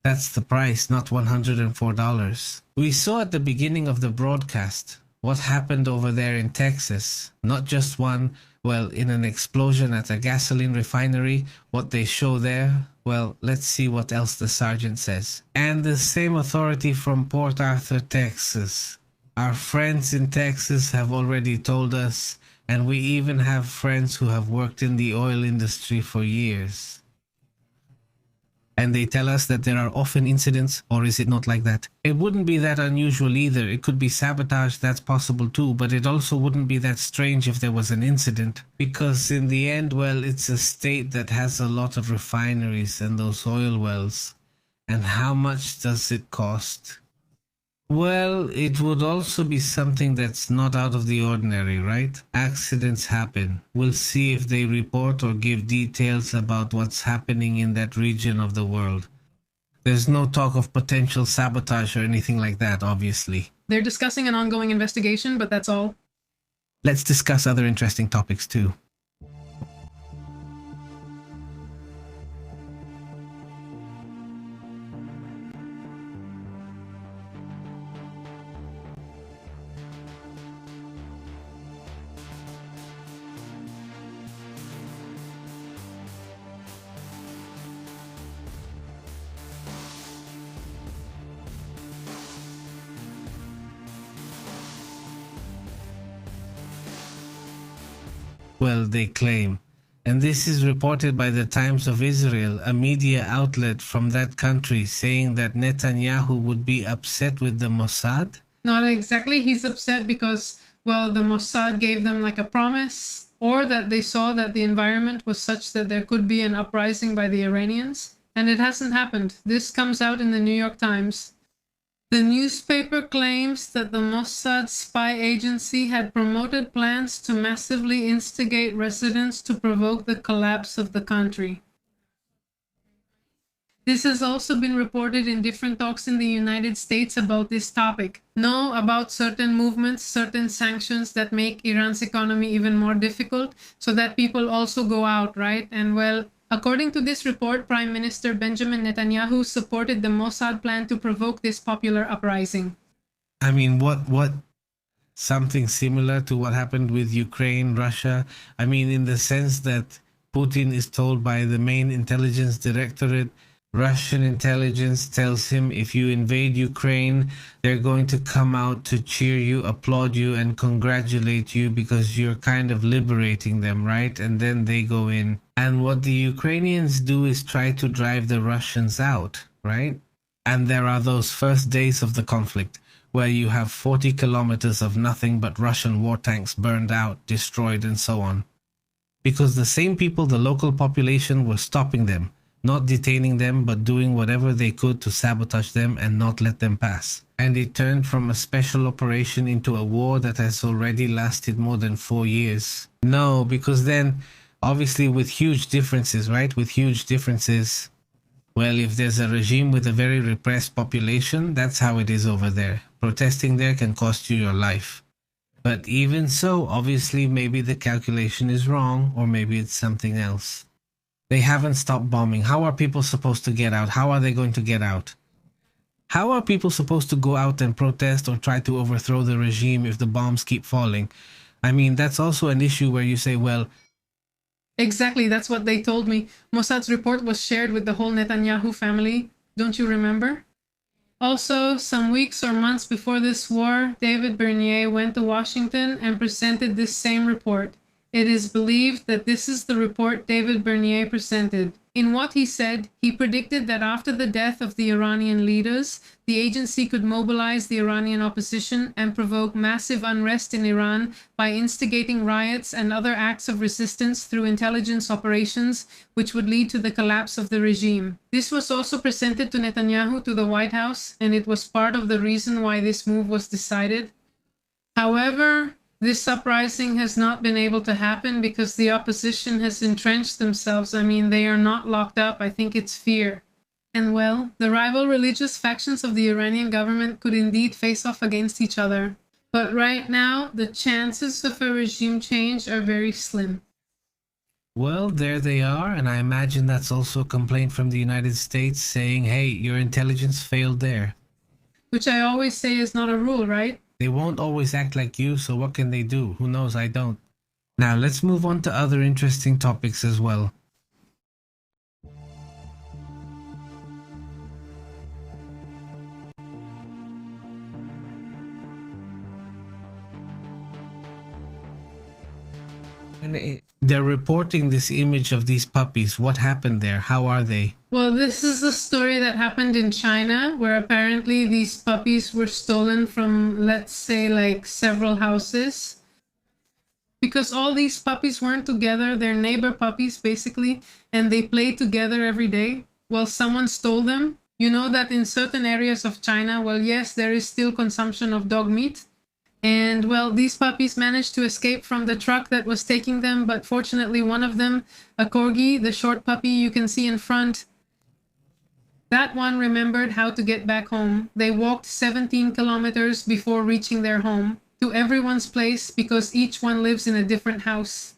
That's the price, not $104. We saw at the beginning of the broadcast what happened over there in Texas. Not just one, well, in an explosion at a gasoline refinery, what they show there. Well, let's see what else the sergeant says. And the same authority from Port Arthur, Texas. Our friends in Texas have already told us, and we even have friends who have worked in the oil industry for years. And they tell us that there are often incidents, or is it not like that? It wouldn't be that unusual either. It could be sabotage, that's possible too, but it also wouldn't be that strange if there was an incident. Because in the end, well, it's a state that has a lot of refineries and those oil wells. And how much does it cost? Well, it would also be something that's not out of the ordinary, right? Accidents happen. We'll see if they report or give details about what's happening in that region of the world. There's no talk of potential sabotage or anything like that, obviously. They're discussing an ongoing investigation, but that's all. Let's discuss other interesting topics too. Well, they claim. And this is reported by the Times of Israel, a media outlet from that country, saying that Netanyahu would be upset with the Mossad. Not exactly. He's upset because, well, the Mossad gave them like a promise, or that they saw that the environment was such that there could be an uprising by the Iranians. And it hasn't happened. This comes out in the New York Times. The newspaper claims that the Mossad spy agency had promoted plans to massively instigate residents to provoke the collapse of the country. This has also been reported in different talks in the United States about this topic. Know about certain movements, certain sanctions that make Iran's economy even more difficult, so that people also go out, right? And well, according to this report, Prime Minister Benjamin Netanyahu supported the Mossad plan to provoke this popular uprising. I mean, what? Something similar to what happened with Ukraine, Russia? I mean, in the sense that Putin is told by the main intelligence directorate, Russian intelligence tells him if you invade Ukraine, they're going to come out to cheer you, applaud you, and congratulate you because you're kind of liberating them, right? And then they go in. And what the Ukrainians do is try to drive the Russians out, right? And there are those first days of the conflict where you have 40 kilometers of nothing but Russian war tanks burned out, destroyed, and so on. Because the same people, the local population, were stopping them. Not detaining them, but doing whatever they could to sabotage them and not let them pass. And it turned from a special operation into a war that has already lasted more than 4 years. No, because then, obviously with huge differences, right? With huge differences. Well, if there's a regime with a very repressed population, that's how it is over there. Protesting there can cost you your life. But even so, obviously maybe the calculation is wrong, or maybe it's something else. They haven't stopped bombing. How are people supposed to get out? How are they going to get out? How are people supposed to go out and protest or try to overthrow the regime if the bombs keep falling? I mean, that's also an issue where you say, well... Exactly, that's what they told me. Mossad's report was shared with the whole Netanyahu family. Don't you remember? Also, some weeks or months before this war, David Bernier went to Washington and presented this same report. It is believed that this is the report David Bernier presented. In what he said, he predicted that after the death of the Iranian leaders, the agency could mobilize the Iranian opposition and provoke massive unrest in Iran by instigating riots and other acts of resistance through intelligence operations, which would lead to the collapse of the regime. This was also presented to Netanyahu to the White House, and it was part of the reason why this move was decided. However, this uprising has not been able to happen because the opposition has entrenched themselves. I mean, they are not locked up. I think it's fear. And well, the rival religious factions of the Iranian government could indeed face off against each other. But right now, the chances of a regime change are very slim. Well, there they are, and I imagine that's also a complaint from the United States saying, hey, your intelligence failed there. Which I always say is not a rule, right? They won't always act like you, so what can they do? Who knows? I don't. Now, let's move on to other interesting topics as well. They're reporting this image of these puppies. What happened there? How are they? Well, this is a story that happened in China where apparently these puppies were stolen from, let's say, like several houses. Because all these puppies weren't together, they're neighbor puppies basically, and they play together every day. Well, someone stole them. You know that in certain areas of China, well, yes, there is still consumption of dog meat. And well, these puppies managed to escape from the truck that was taking them, but fortunately one of them, a corgi, the short puppy you can see in front, that one remembered how to get back home. They walked 17 kilometers before reaching their home, to everyone's place because each one lives in a different house.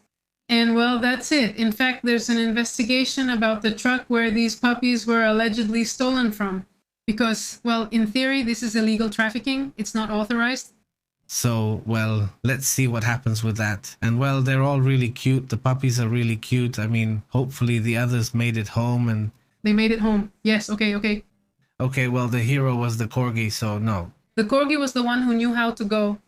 And well, that's it. In fact, there's an investigation about the truck where these puppies were allegedly stolen from. Because, well, in theory, this is illegal trafficking. It's not authorized. So, well, let's see what happens with that. And well, they're all really cute. The puppies are really cute. I mean, hopefully the others made it home and... They made it home. Yes, okay. Okay, well, the hero was the corgi, so no. The corgi was the one who knew how to go.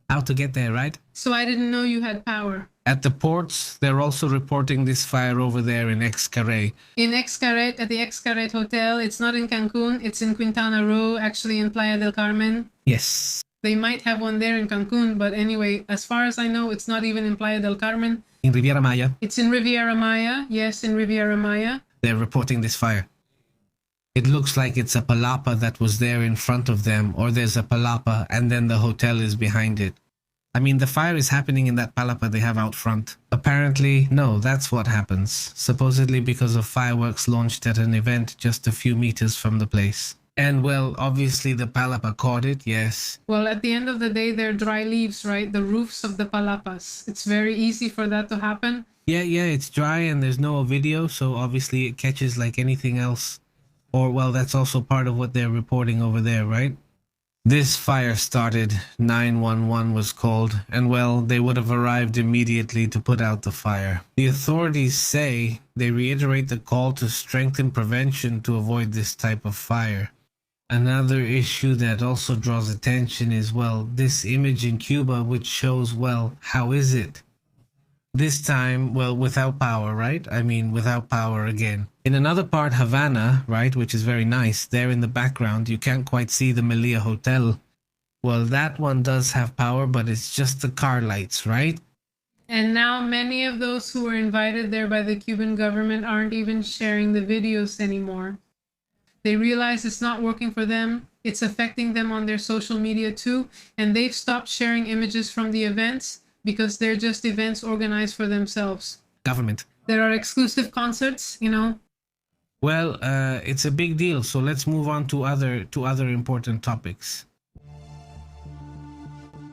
How to get there, right? So I didn't know you had power. At the ports, they're also reporting this fire over there in Xcaret. In Xcaret, at the Xcaret Hotel. It's not in Cancun, it's in Quintana Roo, actually in Playa del Carmen. Yes. They might have one there in Cancun, but anyway, as far as I know, it's not even in Playa del Carmen. In Riviera Maya. It's in Riviera Maya. Yes, in Riviera Maya. They're reporting this fire. It looks like it's a palapa that was there in front of them, or there's a palapa and then the hotel is behind it. I mean, the fire is happening in that palapa they have out front. Apparently, no, that's what happens. Supposedly because of fireworks launched at an event just a few meters from the place. And well, obviously the palapa caught it, yes. Well, at the end of the day, they're dry leaves, right? The roofs of the palapas. It's very easy for that to happen. Yeah, it's dry and there's no video, so obviously it catches like anything else. Or, well, that's also part of what they're reporting over there, right? This fire started, 911 was called, and well, they would have arrived immediately to put out the fire. The authorities say they reiterate the call to strengthen prevention to avoid this type of fire. Another issue that also draws attention is, well, this image in Cuba which shows, well, how is it? This time, well, without power, right? I mean, without power again. In another part, Havana, right, which is very nice, there in the background, you can't quite see the Melia Hotel. Well, that one does have power, but it's just the car lights, right? And now many of those who were invited there by the Cuban government aren't even sharing the videos anymore. They realize it's not working for them, it's affecting them on their social media too, and they've stopped sharing images from the events because they're just events organized for themselves. Government. There are exclusive concerts, you know. Well, it's a big deal, so let's move on to other important topics.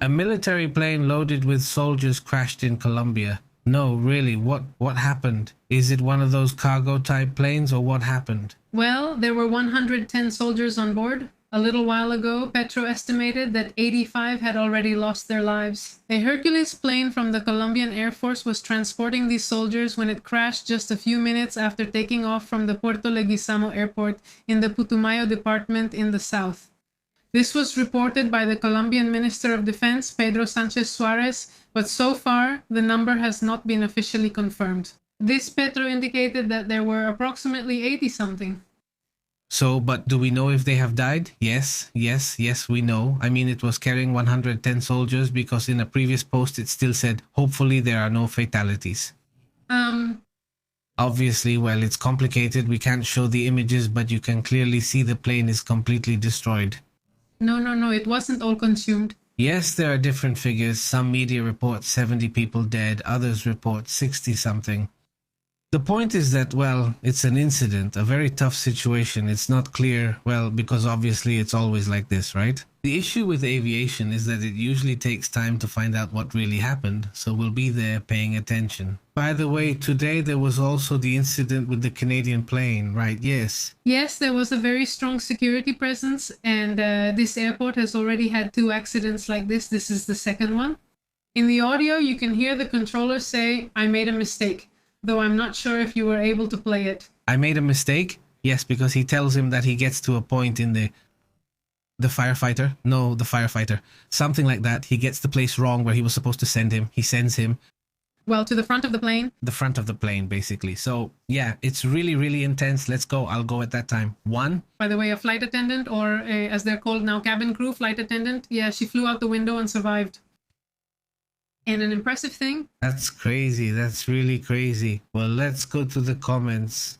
A military plane loaded with soldiers crashed in Colombia. No, really, what happened? Is it one of those cargo type planes or what happened? Well, there were 110 soldiers on board. A little while ago, Petro estimated that 85 had already lost their lives. A Hercules plane from the Colombian Air Force was transporting these soldiers when it crashed just a few minutes after taking off from the Puerto Leguizamo airport in the Putumayo department in the south. This was reported by the Colombian Minister of Defense, Pedro Sanchez Suarez, but so far, the number has not been officially confirmed. This Petro indicated that there were approximately 80-something. So, but do we know if they have died? Yes, we know. I mean, it was carrying 110 soldiers because in a previous post it still said, hopefully there are no fatalities. Obviously, well, it's complicated. We can't show the images, but you can clearly see the plane is completely destroyed. No, it wasn't all consumed. Yes, there are different figures. Some media report 70 people dead, others report 60-something. The point is that, well, it's an incident, a very tough situation. It's not clear, well, because obviously it's always like this, right? The issue with aviation is that it usually takes time to find out what really happened, so we'll be there paying attention. By the way, today there was also the incident with the Canadian plane, right? Yes. Yes, there was a very strong security presence, and this airport has already had 2 accidents like this. This is the second one. In the audio, you can hear the controller say, "I made a mistake." Though I'm not sure if you were able to play it. I made a mistake? Yes, because he tells him that he gets to a point in the firefighter. Something like that. He gets the place wrong where he was supposed to send him. He sends him. Well, to the front of the plane. The front of the plane, basically. So yeah, it's really, really intense. Let's go. I'll go at that time. 1. By the way, a flight attendant, or as they're called now, cabin crew, flight attendant. Yeah, she flew out the window and survived. And an impressive thing. That's crazy. That's really crazy. Well, let's go to the comments.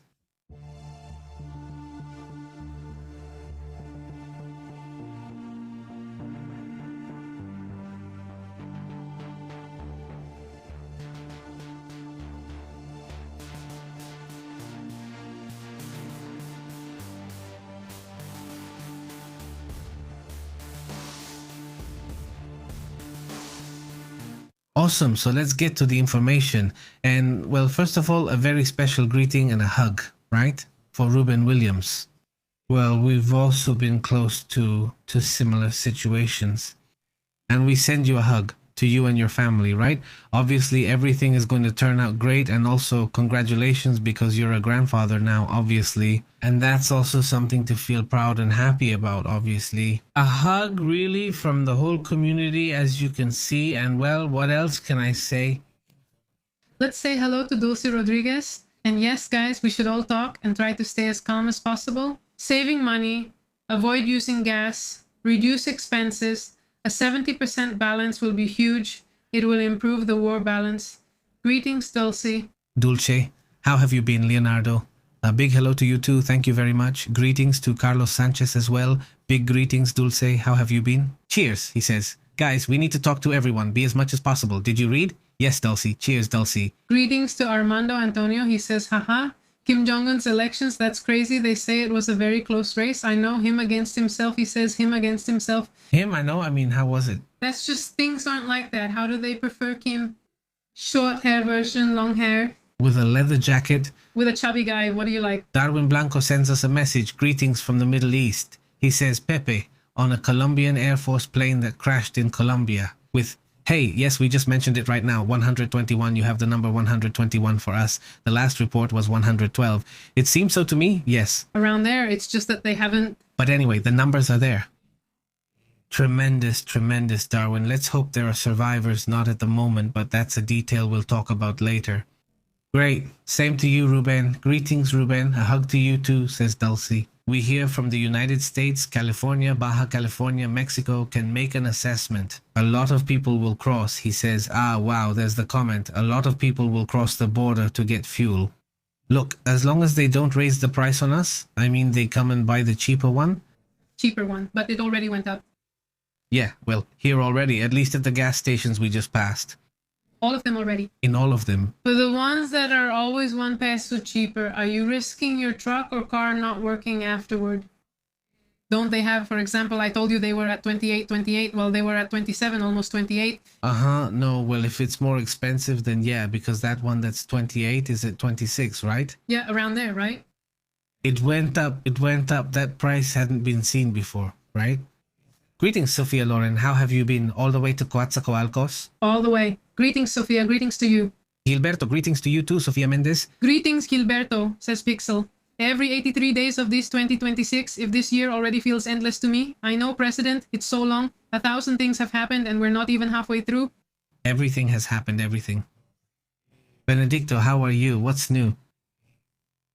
Awesome. So let's get to the information. And well, first of all, a very special greeting and a hug, right? For Ruben Williams. Well, we've also been close to similar situations. And we send you a hug to you and your family, right? Obviously, everything is going to turn out great. And also congratulations because you're a grandfather now, obviously. And that's also something to feel proud and happy about, obviously. A hug really from the whole community, as you can see. And well, what else can I say? Let's say hello to Dulce Rodriguez. And yes, guys, we should all talk and try to stay as calm as possible. Saving money, avoid using gas, reduce expenses. A 70% balance will be huge. It will improve the war balance. Greetings, Dulce. Dulce, how have you been, Leonardo? A big hello to you too. Thank you very much. Greetings to Carlos Sanchez as well. Big greetings, Dulce. How have you been? Cheers, he says. Guys, we need to talk to everyone. Be as much as possible. Did you read? Yes, Dulce. Cheers, Dulce. Greetings to Armando Antonio. He says, haha. Kim Jong-un's elections, that's crazy. They say it was a very close race. I know, him against himself. He says him against himself. Him, I know. I mean, how was it? That's just, things aren't like that. How do they prefer Kim? Short hair version, long hair. With a leather jacket. With a chubby guy. What do you like? Darwin Blanco sends us a message. Greetings from the Middle East. He says, Pepe, on a Colombian Air Force plane that crashed in Colombia. With, hey, yes, we just mentioned it right now. 121, you have the number 121 for us. The last report was 112. It seems so to me, yes. Around there, it's just that they haven't... But anyway, the numbers are there. Tremendous, tremendous, Darwin. Let's hope there are survivors, not at the moment, but that's a detail we'll talk about later. Great. Same to you, Ruben. Greetings, Ruben. A hug to you too, says Dulce. We hear from the United States, California, Baja California, Mexico can make an assessment. A lot of people will cross, he says. Ah, wow, there's the comment. A lot of people will cross the border to get fuel. Look, as long as they don't raise the price on us, I mean, they come and buy the cheaper one. Cheaper one, but it already went up. Yeah, well, here already, at least at the gas stations we just passed. All of them already. In all of them. For the ones that are always 1 peso cheaper, are you risking your truck or car not working afterward? Don't they have, for example, I told you they were at 28, well, they were at 27, almost 28. No, well, if it's more expensive, then yeah, because that one that's 28 is at 26, right? Yeah, around there, right? It went up. That price hadn't been seen before, right? Greetings, Sophia Loren. How have you been? All the way to Coatzacoalcos? All the way. Greetings, Sophia. Greetings to you. Gilberto, greetings to you too, Sofia Mendez. Greetings, Gilberto, says Pixel. Every 83 days of this 2026, if this year already feels endless to me, I know, President, it's so long. 1,000 things have happened and we're not even halfway through. Everything has happened, everything. Benedicto, how are you? What's new?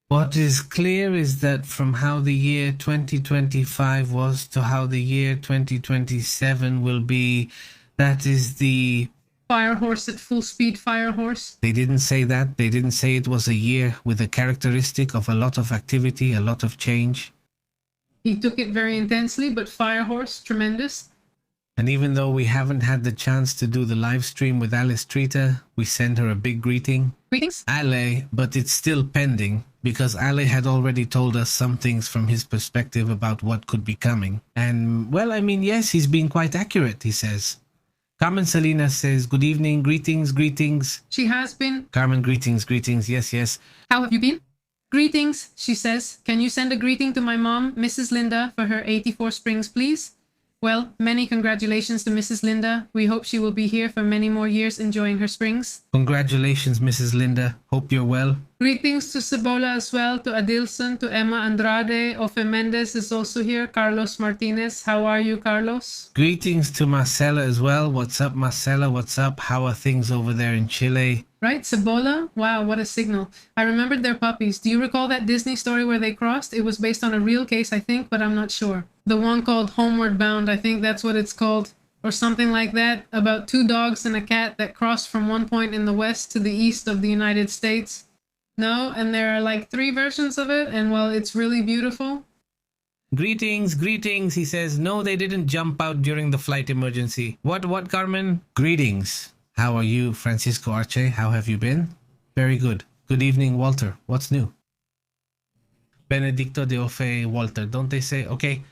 What is clear is that from how the year 2025 was to how the year 2027 will be, that is the... Fire horse at full speed, fire horse. They didn't say that. They didn't say it was a year with a characteristic of a lot of activity, a lot of change. He took it very intensely, but fire horse, tremendous. And even though we haven't had the chance to do the live stream with Alice Trita, we send her a big greeting. Greetings. Ale, but it's still pending because Ale had already told us some things from his perspective about what could be coming. And, well, I mean, yes, he's been quite accurate, he says. Carmen Salinas says, good evening, greetings, greetings. She has been. Carmen, greetings, greetings, yes, yes. How have you been? Greetings, she says. Can you send a greeting to my mom, Mrs. Linda, for her 84 Springs, please? Well, many congratulations to Mrs. Linda. We hope she will be here for many more years enjoying her springs. Congratulations, Mrs. Linda. Hope you're well. Greetings to Cibola as well, to Adilson, to Emma Andrade. Ofe Mendez is also here. Carlos Martinez. How are you, Carlos? Greetings to Marcela as well. What's up, Marcela? What's up? How are things over there in Chile? Right, Cibola? Wow, what a signal. I remembered their puppies. Do you recall that Disney story where they crossed? It was based on a real case, I think, but I'm not sure. The one called Homeward Bound, I think that's what it's called, or something like that, about 2 dogs and a cat that crossed from one point in the west to the east of the United States. No, and there are like 3 versions of it, and well, it's really beautiful. Greetings, greetings. He says, no, they didn't jump out during the flight emergency. What, Carmen? Greetings. How are you, Francisco Arce? How have you been? Very good. Good evening, Walter. What's new? Benedicto de Ofe Walter. Don't they say? Okay.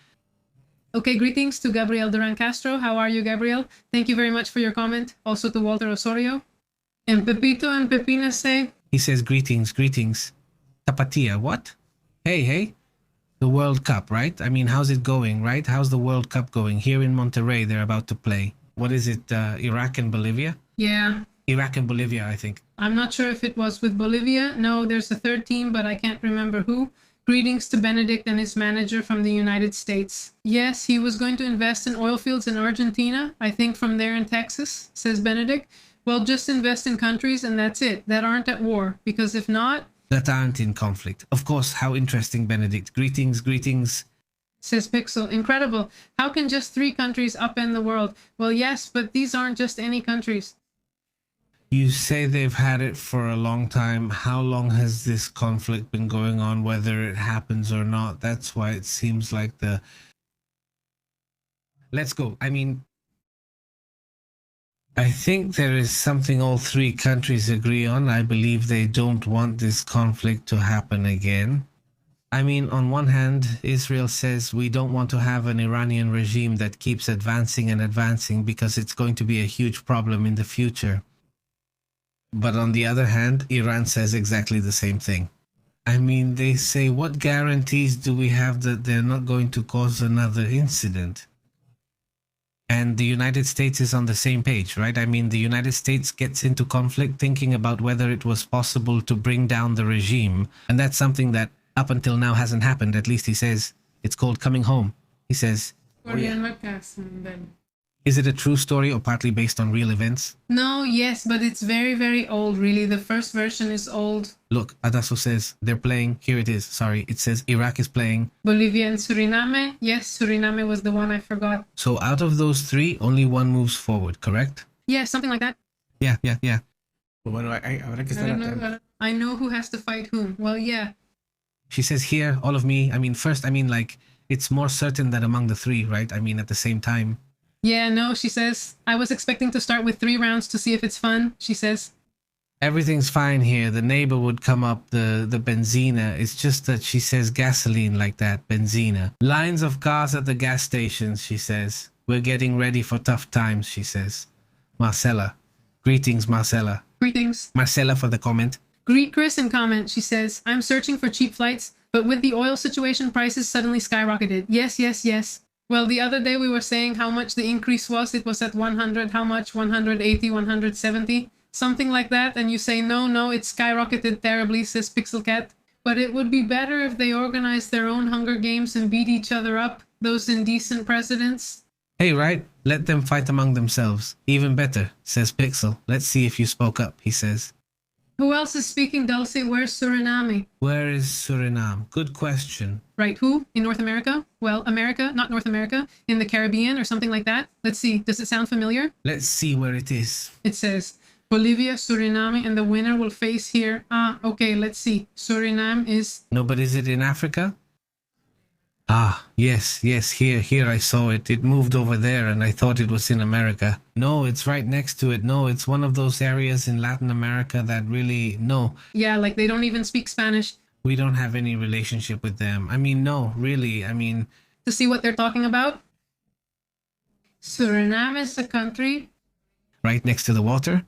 Okay, greetings to Gabriel Duran Castro. How are you, Gabriel? Thank you very much for your comment. Also to Walter Osorio. And Pepito and Pepina say... He says, greetings, greetings. Tapatia, what? Hey. The World Cup, right? I mean, how's it going, right? How's the World Cup going? Here in Monterrey, they're about to play. What is it, Iraq and Bolivia? Yeah. Iraq and Bolivia, I think. I'm not sure if it was with Bolivia. No, there's a 3rd team, but I can't remember who. Greetings to Benedict and his manager from the United States. Yes, he was going to invest in oil fields in Argentina, I think from there in Texas, says Benedict. Well, just invest in countries and that's it, that aren't at war. Because if not... That aren't in conflict. Of course, how interesting, Benedict. Greetings. Says Pixel, incredible. How can just 3 countries upend the world? Well, yes, but these aren't just any countries. You say they've had it for a long time. How long has this conflict been going on, whether it happens or not? That's why it seems like the... Let's go. I mean, I think there is something all 3 countries agree on. I believe they don't want this conflict to happen again. I mean, on one hand, Israel says we don't want to have an Iranian regime that keeps advancing and advancing because it's going to be a huge problem in the future. But on the other hand, Iran says exactly the same thing. I mean, they say, what guarantees do we have that they're not going to cause another incident? And the United States is on the same page, right? I mean, the United States gets into conflict thinking about whether it was possible to bring down the regime. And that's something that up until now hasn't happened. At least he says it's called coming home. He says, is it a true story or partly based on real events? No, yes, but it's very, very old, really. The first version is old. Look, Adasso says they're playing. Here it is. Sorry, it says Iraq is playing. Bolivia and Suriname. Yes, Suriname was the one I forgot. So out of those 3, only one moves forward, correct? Yeah, something like that. Yeah. I know who has to fight whom. Well, yeah. She says here, all of me. I mean, first, like, it's more certain that among the 3, right? I mean, at the same time. Yeah, no, she says. I was expecting to start with 3 rounds to see if it's fun, she says. Everything's fine here. The neighbor would come up, the benzina. It's just that she says gasoline like that, benzina. Lines of cars at the gas stations, she says. We're getting ready for tough times, she says. Marcella. Greetings, Marcella. Greetings. Marcella for the comment. Greet Chris in comment, she says. I'm searching for cheap flights, but with the oil situation, prices suddenly skyrocketed. Yes. Well, the other day we were saying how much the increase was. It was at 100, how much? 180, 170? Something like that. And you say, no, it skyrocketed terribly, says Pixelcat. But it would be better if they organized their own Hunger Games and beat each other up, those indecent presidents. Hey, right? Let them fight among themselves. Even better, says Pixel. Let's see if you spoke up, he says. Who else is speaking, Dulce? Where's Suriname? Where is Suriname? Good question. Right, who? In North America? Well, America, not North America. In the Caribbean or something like that? Let's see. Does it sound familiar? Let's see where it is. It says, Bolivia, Suriname, and the winner will face here. Okay, let's see. Suriname is... No, but is it in Africa? Yes, here I saw it. It moved over there and I thought it was in America. No, it's right next to it. No, it's one of those areas in Latin America that really, no. Yeah, like they don't even speak Spanish. We don't have any relationship with them. I mean, no, really, I mean... To see what they're talking about? Suriname is a country... Right next to the water?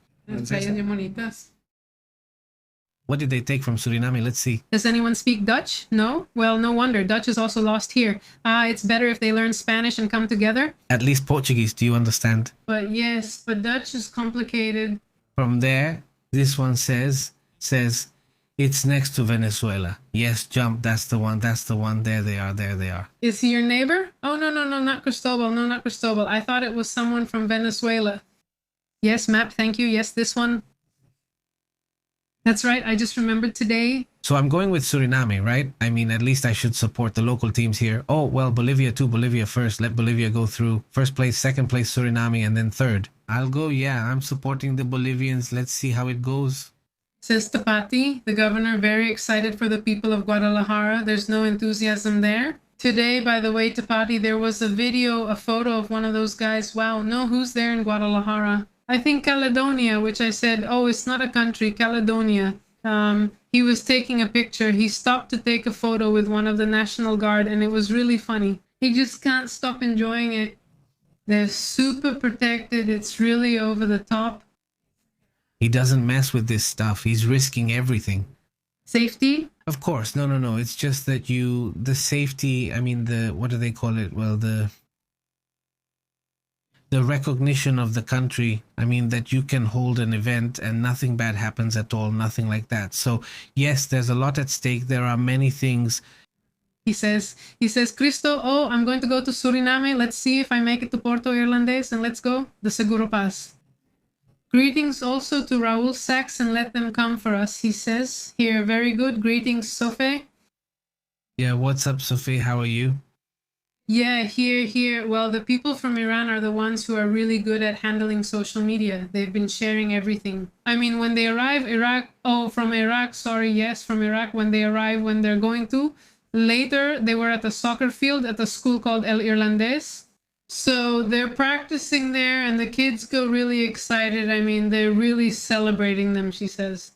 What did they take from Suriname? Let's see. Does anyone speak Dutch? No? Well, no wonder. Dutch is also lost here. It's better if they learn Spanish and come together. At least Portuguese, do you understand? But yes, but Dutch is complicated. From there, this one says, it's next to Venezuela. Yes, jump, that's the one. There they are. Is he your neighbor? Oh, no, not Cristobal. No, not Cristobal. I thought it was someone from Venezuela. Yes, map, thank you. Yes, this one. That's right, I just remembered today. So I'm going with Suriname, right? I mean, at least I should support the local teams here. Oh, well, Bolivia too. Bolivia first. Let Bolivia go through. First place, second place, Suriname, and then third. I'll go, yeah, I'm supporting the Bolivians. Let's see how it goes. Says Tapati, the governor, very excited for the people of Guadalajara. There's no enthusiasm there. Today, by the way, Tapati, there was a photo of one of those guys. Wow, no, who's there in Guadalajara? I think Caledonia, which I said, oh, it's not a country, Caledonia. He was taking a picture. He stopped to take a photo with one of the National Guard, and it was really funny. He just can't stop enjoying it. They're super protected. It's really over the top. He doesn't mess with this stuff. He's risking everything. Safety? Of course. No. It's just that the safety, I mean, what do they call it? Well, the recognition of the country, I mean, that you can hold an event and nothing bad happens at all, nothing like that. So yes, there's a lot at stake. There are many things. He says, Cristo, oh, I'm going to go to Suriname. Let's see if I make it to Porto Irlandés, and let's go. The Seguro Paz. Greetings also to Raul Sachs, and let them come for us, he says. Here, very good. Greetings, Sophie. Yeah, what's up, Sophie? How are you? Yeah, here. Well, the people from Iran are the ones who are really good at handling social media. They've been sharing everything. I mean, when they arrive, from Iraq, when they arrive, when they're going to. Later, they were at a soccer field at a school called El Irlandés. So they're practicing there, and the kids go really excited. I mean, they're really celebrating them, she says.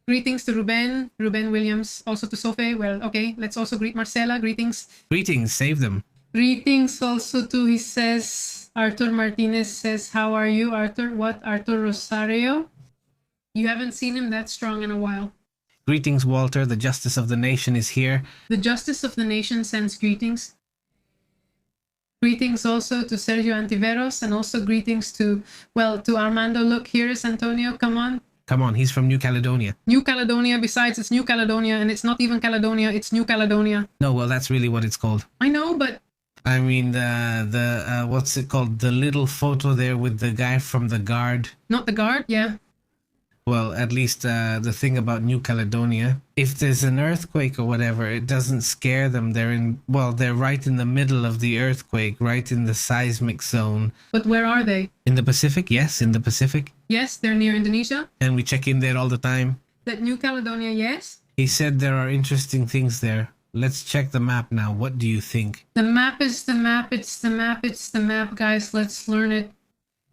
Greetings to Ruben Williams, also to Sophie. Well, okay, let's also greet Marcela. Greetings. Greetings, save them. Greetings also to, he says, Arthur Martinez says, how are you, Arthur? What, Arthur Rosario? You haven't seen him that strong in a while. Greetings, Walter. The Justice of the Nation is here. The Justice of the Nation sends greetings. Greetings also to Sergio Antiveros, and also greetings to Armando. Look, here is Antonio. Come on, he's from New Caledonia. New Caledonia, besides it's New Caledonia, and it's not even Caledonia, it's New Caledonia. No, well, that's really what it's called. I know, but... I mean, what's it called? The little photo there with the guy from the Guard. Not the Guard, yeah. Well, at least the thing about New Caledonia, if there's an earthquake or whatever, it doesn't scare them. They're right in the middle of the earthquake, right in the seismic zone. But where are they? In the Pacific? Yes, in the Pacific. Yes, they're near Indonesia. And we check in there all the time. That New Caledonia, yes? He said there are interesting things there. Let's check the map now. What do you think? The map is the map. It's the map, guys. Let's learn it.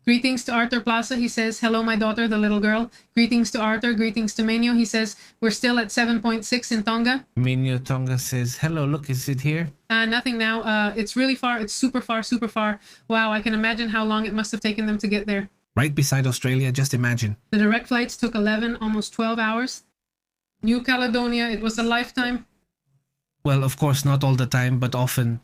Greetings to Arthur Plaza. He says, hello, my daughter, the little girl. Greetings to Arthur. Greetings to Menio. He says, we're still at 7.6 in Tonga. Menio Tonga says, hello, look, is it here? Nothing now. It's really far. It's super far. Wow, I can imagine how long it must have taken them to get there. Right beside Australia, just imagine. The direct flights took 11, almost 12 hours. New Caledonia, it was a lifetime. Well, of course, not all the time, but often.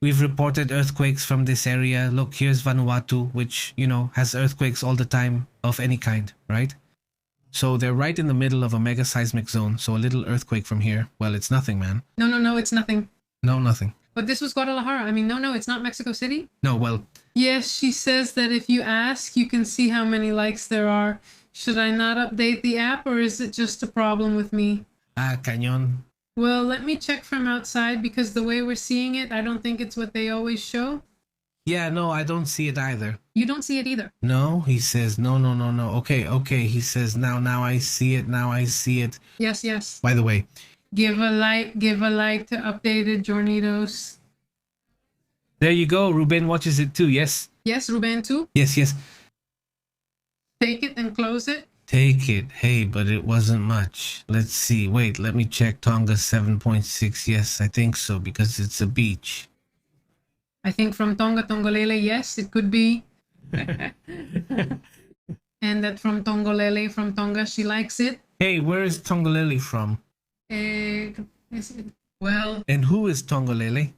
We've reported earthquakes from this area. Look, here's Vanuatu, which, has earthquakes all the time of any kind, right? So they're right in the middle of a mega seismic zone. So a little earthquake from here, well, it's nothing, man. No, it's nothing. No, nothing. But this was Guadalajara. I mean, no, it's not Mexico City. No, well. Yes, she says that if you ask, you can see how many likes there are. Should I not update the app, or is it just a problem with me? Cañón. Well, let me check from outside, because the way we're seeing it, I don't think it's what they always show. Yeah, no, I don't see it either. You don't see it either? No, he says, no. Okay, he says, now I see it. Yes. By the way. Give a like to updated Jornitos. There you go, Ruben watches it too, yes? Yes, Ruben too? Yes. Take it and close it. Take it. Hey, but it wasn't much. Let's see. Wait, let me check. Tonga 7.6. Yes, I think so, because it's a beach. I think from Tonga, Tongolele, yes, it could be. and that from Tongolele from Tonga, she likes it. Hey, where is Tongolele from? Well, And who is Tongolele?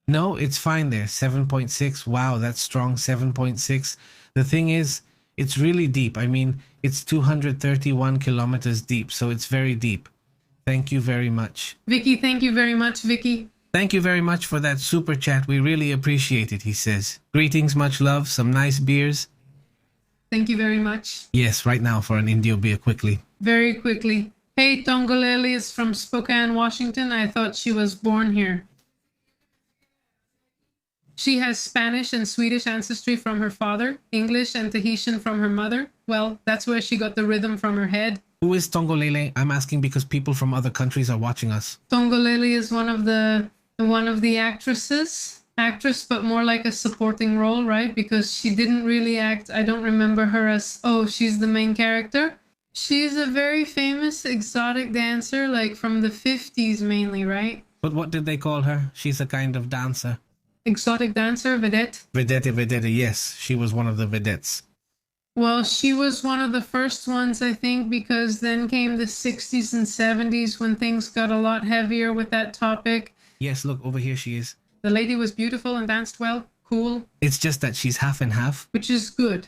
No, it's fine there. 7.6. Wow, that's strong. 7.6. The thing is, it's really deep. I mean, it's 231 kilometers deep, so it's very deep. Thank you very much. Vicky, thank you very much, Vicky. Thank you very much for that super chat. We really appreciate it, he says. Greetings, much love, some nice beers. Thank you very much. Yes, right now for an Indio beer quickly. Very quickly. Hey, Tongolele is from Spokane, Washington. I thought she was born here. She has Spanish and Swedish ancestry from her father, English and Tahitian from her mother. Well, that's where she got the rhythm from her head. Who is Tongolele? I'm asking because people from other countries are watching us. Tongolele is one of the actresses. Actress, but more like a supporting role, right? Because she didn't really act. I don't remember her as, oh, she's the main character. She's a very famous exotic dancer, like from the 50s mainly, right? But what did they call her? She's a kind of dancer. Exotic dancer, vedette. Vedette, yes. She was one of the vedettes. Well, she was one of the first ones, I think, because then came the 60s and 70s when things got a lot heavier with that topic. Yes, look, over here she is. The lady was beautiful and danced well. Cool. It's just that she's half and half. Which is good.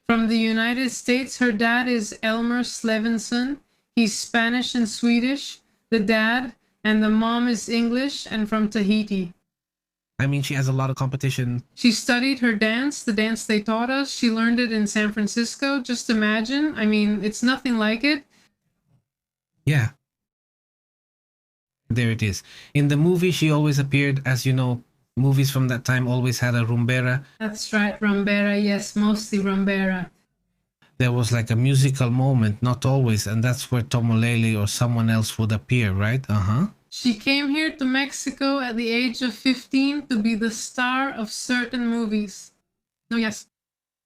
From the United States, her dad is Elmer Slevinson. He's Spanish and Swedish, the dad, and the mom is English and from Tahiti. I mean, she has a lot of competition. She studied her dance, the dance they taught us. She learned it in San Francisco. Just imagine. I mean, it's nothing like it. Yeah. There it is. In the movie, she always appeared, as you know, movies from that time always had a rumbera. That's right, rumbera. Yes, mostly rumbera. There was like a musical moment, not always, and that's where Tomolele or someone else would appear, right? Uh-huh. She came here to Mexico at the age of 15 to be the star of certain movies. Oh, yes.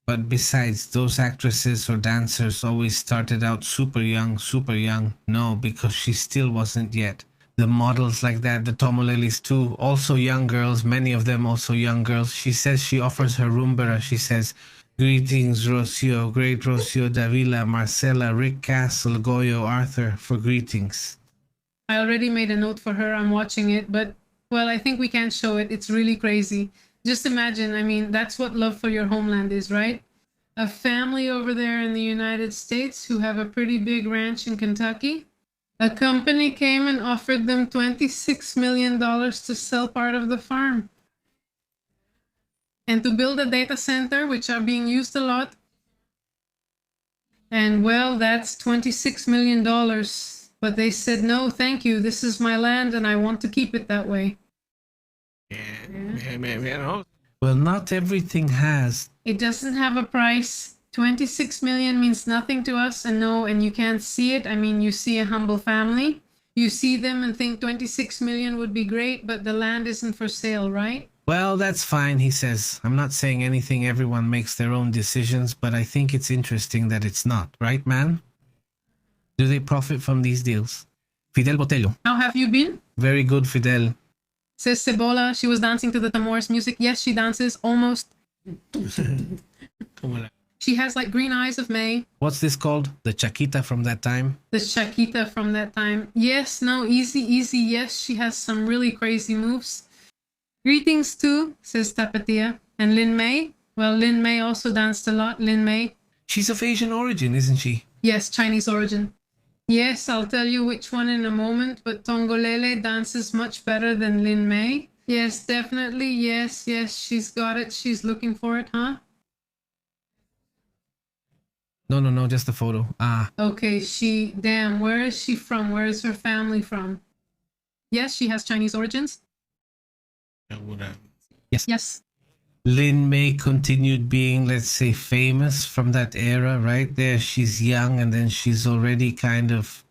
But besides, those actresses or dancers always started out super young, super young. No, because she still wasn't yet. The models like that, the Tomolelis too, also young girls, many of them also young girls. She says she offers her rumbera. She says, greetings, Rocio, great Rocio Davila, Marcela, Rick Castle, Goyo, Arthur, for greetings. I already made a note for her. I'm watching it, but, well, I think we can't show it. It's really crazy. Just imagine, I mean, that's what love for your homeland is, right? A family over there in the United States who have a pretty big ranch in Kentucky. A company came and offered them $26 million to sell part of the farm. And to build a data center, which are being used a lot. And, well, that's $26 million. But they said, no, thank you. This is my land and I want to keep it that way. Well, not everything has. It doesn't have a price. 26 million means nothing to us. And no, and you can't see it. I mean, you see a humble family. You see them and think 26 million would be great, but the land isn't for sale, right? Well, that's fine, he says. I'm not saying anything. Everyone makes their own decisions, but I think it's interesting that it's not, right, man? Do they profit from these deals? Fidel Botello. How have you been? Very good, Fidel. Says Cebola, she was dancing to the Tamores music. Yes, she dances almost. She has like green eyes of May. What's this called? The Chaquita from that time? The Chaquita from that time. Yes, no, easy, easy. Yes, she has some really crazy moves. Greetings too, says Tapatia. And Lin May? Well, Lin May also danced a lot. Lin May. She's of Asian origin, isn't she? Yes, Chinese origin. Yes, I'll tell you which one in a moment, but Tongolele dances much better than Lin May. Yes, definitely. Yes, yes, she's got it. She's looking for it, huh? No, just a photo. Ah. Okay, damn, where is she from? Where is her family from? Yes, she has Chinese origins. Yes. Yes. Lin May continued being, let's say, famous from that era, right? There, she's young and then she's already kind of,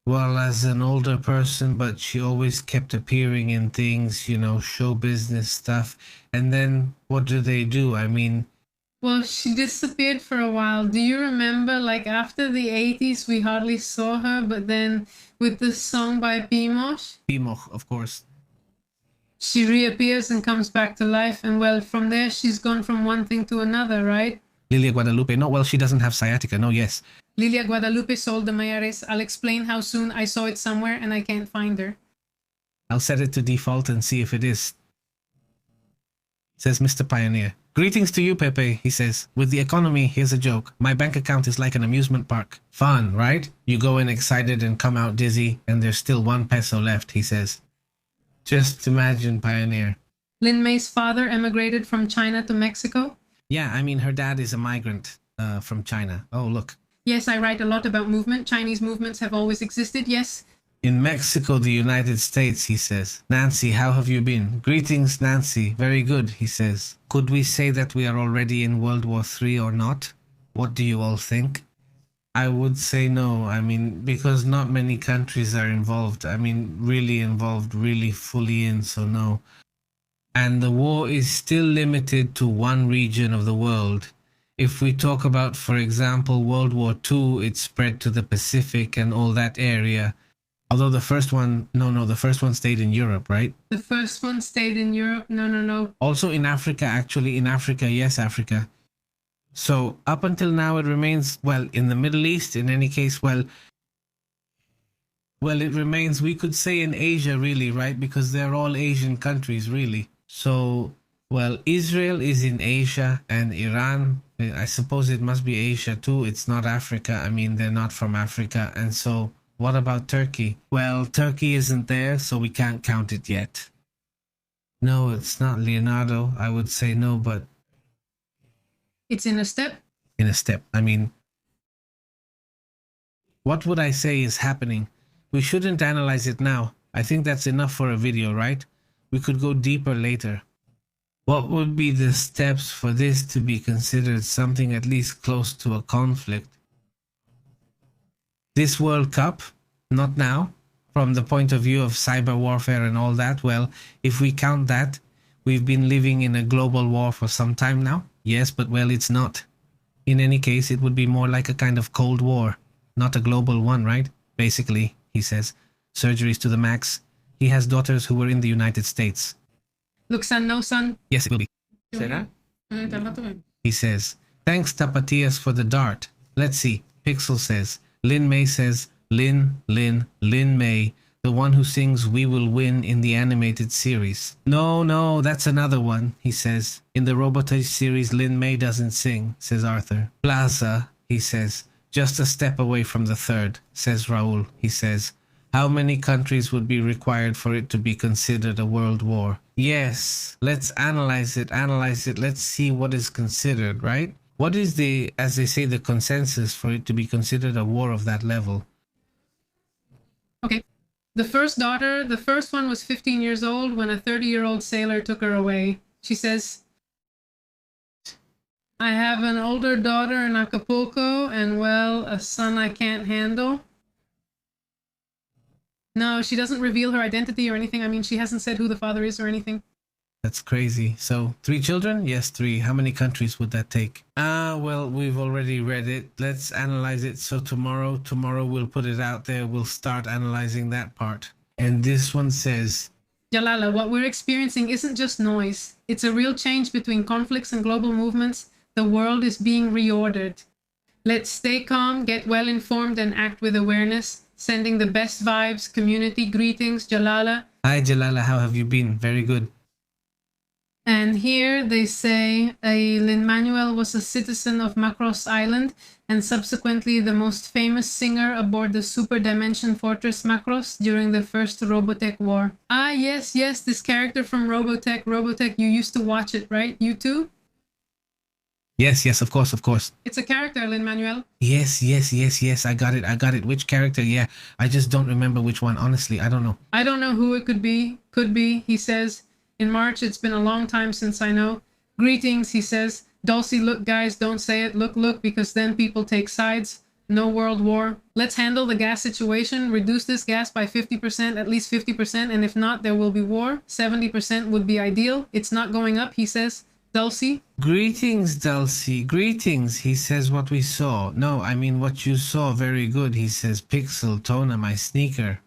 well, as an older person, but she always kept appearing in things, you know, show business stuff. And then what do? I mean... Well, she disappeared for a while. Do you remember, like, after the 80s, we hardly saw her, but then with the song by Pimosh? Pimoch, of course. She reappears and comes back to life, and well, from there she's gone from one thing to another, right? Lilia Guadalupe. No, well, she doesn't have sciatica. No, yes. Lilia Guadalupe sold the Mayares. I'll explain how soon. I saw it somewhere and I can't find her. I'll set it to default and see if it is. Says Mr. Pioneer. Greetings to you, Pepe, he says. With the economy, here's a joke. My bank account is like an amusement park. Fun, right? You go in excited and come out dizzy, and there's still 1 peso left, he says. Just imagine, Pioneer. Lin May's father emigrated from China to Mexico. Yeah, I mean, her dad is a migrant from China. Oh, look. Yes, I write a lot about movement. Chinese movements have always existed, yes. In Mexico, the United States, he says. Nancy, how have you been? Greetings, Nancy. Very good, he says. Could we say that we are already in World War III or not? What do you all think? I would say no. I mean, because not many countries are involved. I mean, really involved, really fully in, so no. And the war is still limited to one region of the world. If we talk about, for example, World War II, it spread to the Pacific and all that area. Although the first one, the first one stayed in Europe, right? The first one stayed in Europe. No. Also in Africa, actually. In Africa, yes, Africa. So up until now, it remains, well, in the Middle East, in any case, well, it remains, we could say in Asia, really, right? Because they're all Asian countries, really. So, well, Israel is in Asia and Iran, I suppose it must be Asia too. It's not Africa. I mean, they're not from Africa. And so what about Turkey? Well, Turkey isn't there, so we can't count it yet. No, it's not Leonardo. I would say no, but... It's in a step? In a step. I mean, what would I say is happening? We shouldn't analyze it now. I think that's enough for a video, right? We could go deeper later. What would be the steps for this to be considered something at least close to a conflict? This World Cup? Not now. From the point of view of cyber warfare and all that, well, if we count that, we've been living in a global war for some time now. Yes, but well, it's not. In any case, it would be more like a kind of Cold War, not a global one, right? Basically, he says. Surgeries to the max. He has daughters who were in the United States. Look, son, no son. Yes, it will be. He says, thanks, Tapatias, for the dart. Let's see. Pixel says, Lin May says, Lin May, the one who sings We Will Win in the animated series. No, that's another one, he says. In the Sabotage series, Lin May doesn't sing, says Arthur. Plaza, he says. Just a step away from the third, says Raul, he says. How many countries would be required for it to be considered a world war? Yes, let's analyze it. Let's see what is considered, right? What is the, as they say, the consensus for it to be considered a war of that level? Okay. The first one was 15 years old when a 30-year-old sailor took her away. She says, I have an older daughter in Acapulco and, well, a son I can't handle. No, she doesn't reveal her identity or anything. I mean, she hasn't said who the father is or anything. That's crazy. So, 3 children? Yes, 3. How many countries would that take? Well, we've already read it. Let's analyze it. So tomorrow we'll put it out there. We'll start analyzing that part. And this one says, Jalala, what we're experiencing isn't just noise. It's a real change between conflicts and global movements. The world is being reordered. Let's stay calm, get well informed, and act with awareness. Sending the best vibes, community greetings, Jalala. Hi, Jalala. How have you been? Very good. And here they say Lin-Manuel was a citizen of Macross Island and subsequently the most famous singer aboard the super dimension fortress Macross during the first Robotech war. Ah, yes, this character from Robotech. Robotech, you used to watch it, right? You too? Yes, of course. It's a character, Lin-Manuel. Yes. I got it. Which character? Yeah, I just don't remember which one. Honestly, I don't know. I don't know who it could be. Could be, he says. In March, it's been a long time since I know. Greetings, he says. Dulcie, look, guys, don't say it. Look, because then people take sides. No world war. Let's handle the gas situation. Reduce this gas by 50%, at least 50%. And if not, there will be war. 70% would be ideal. It's not going up, he says. Dulcie? Greetings, Dulcie. Greetings, he says what we saw. No, I mean what you saw. Very good, he says. Pixel, Tona, my sneaker.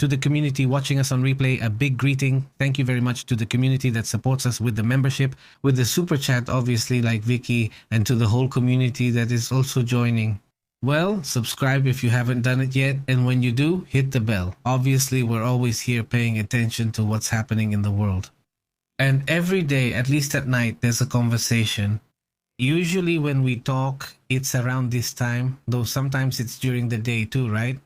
To the community watching us on replay, a big greeting. Thank you very much to the community that supports us with the membership, with the super chat, obviously, like Vicky, and to the whole community that is also joining. Well, subscribe if you haven't done it yet, and when you do, hit the bell. Obviously, we're always here paying attention to what's happening in the world. And every day, at least at night, there's a conversation. Usually when we talk, it's around this time, though sometimes it's during the day too, right?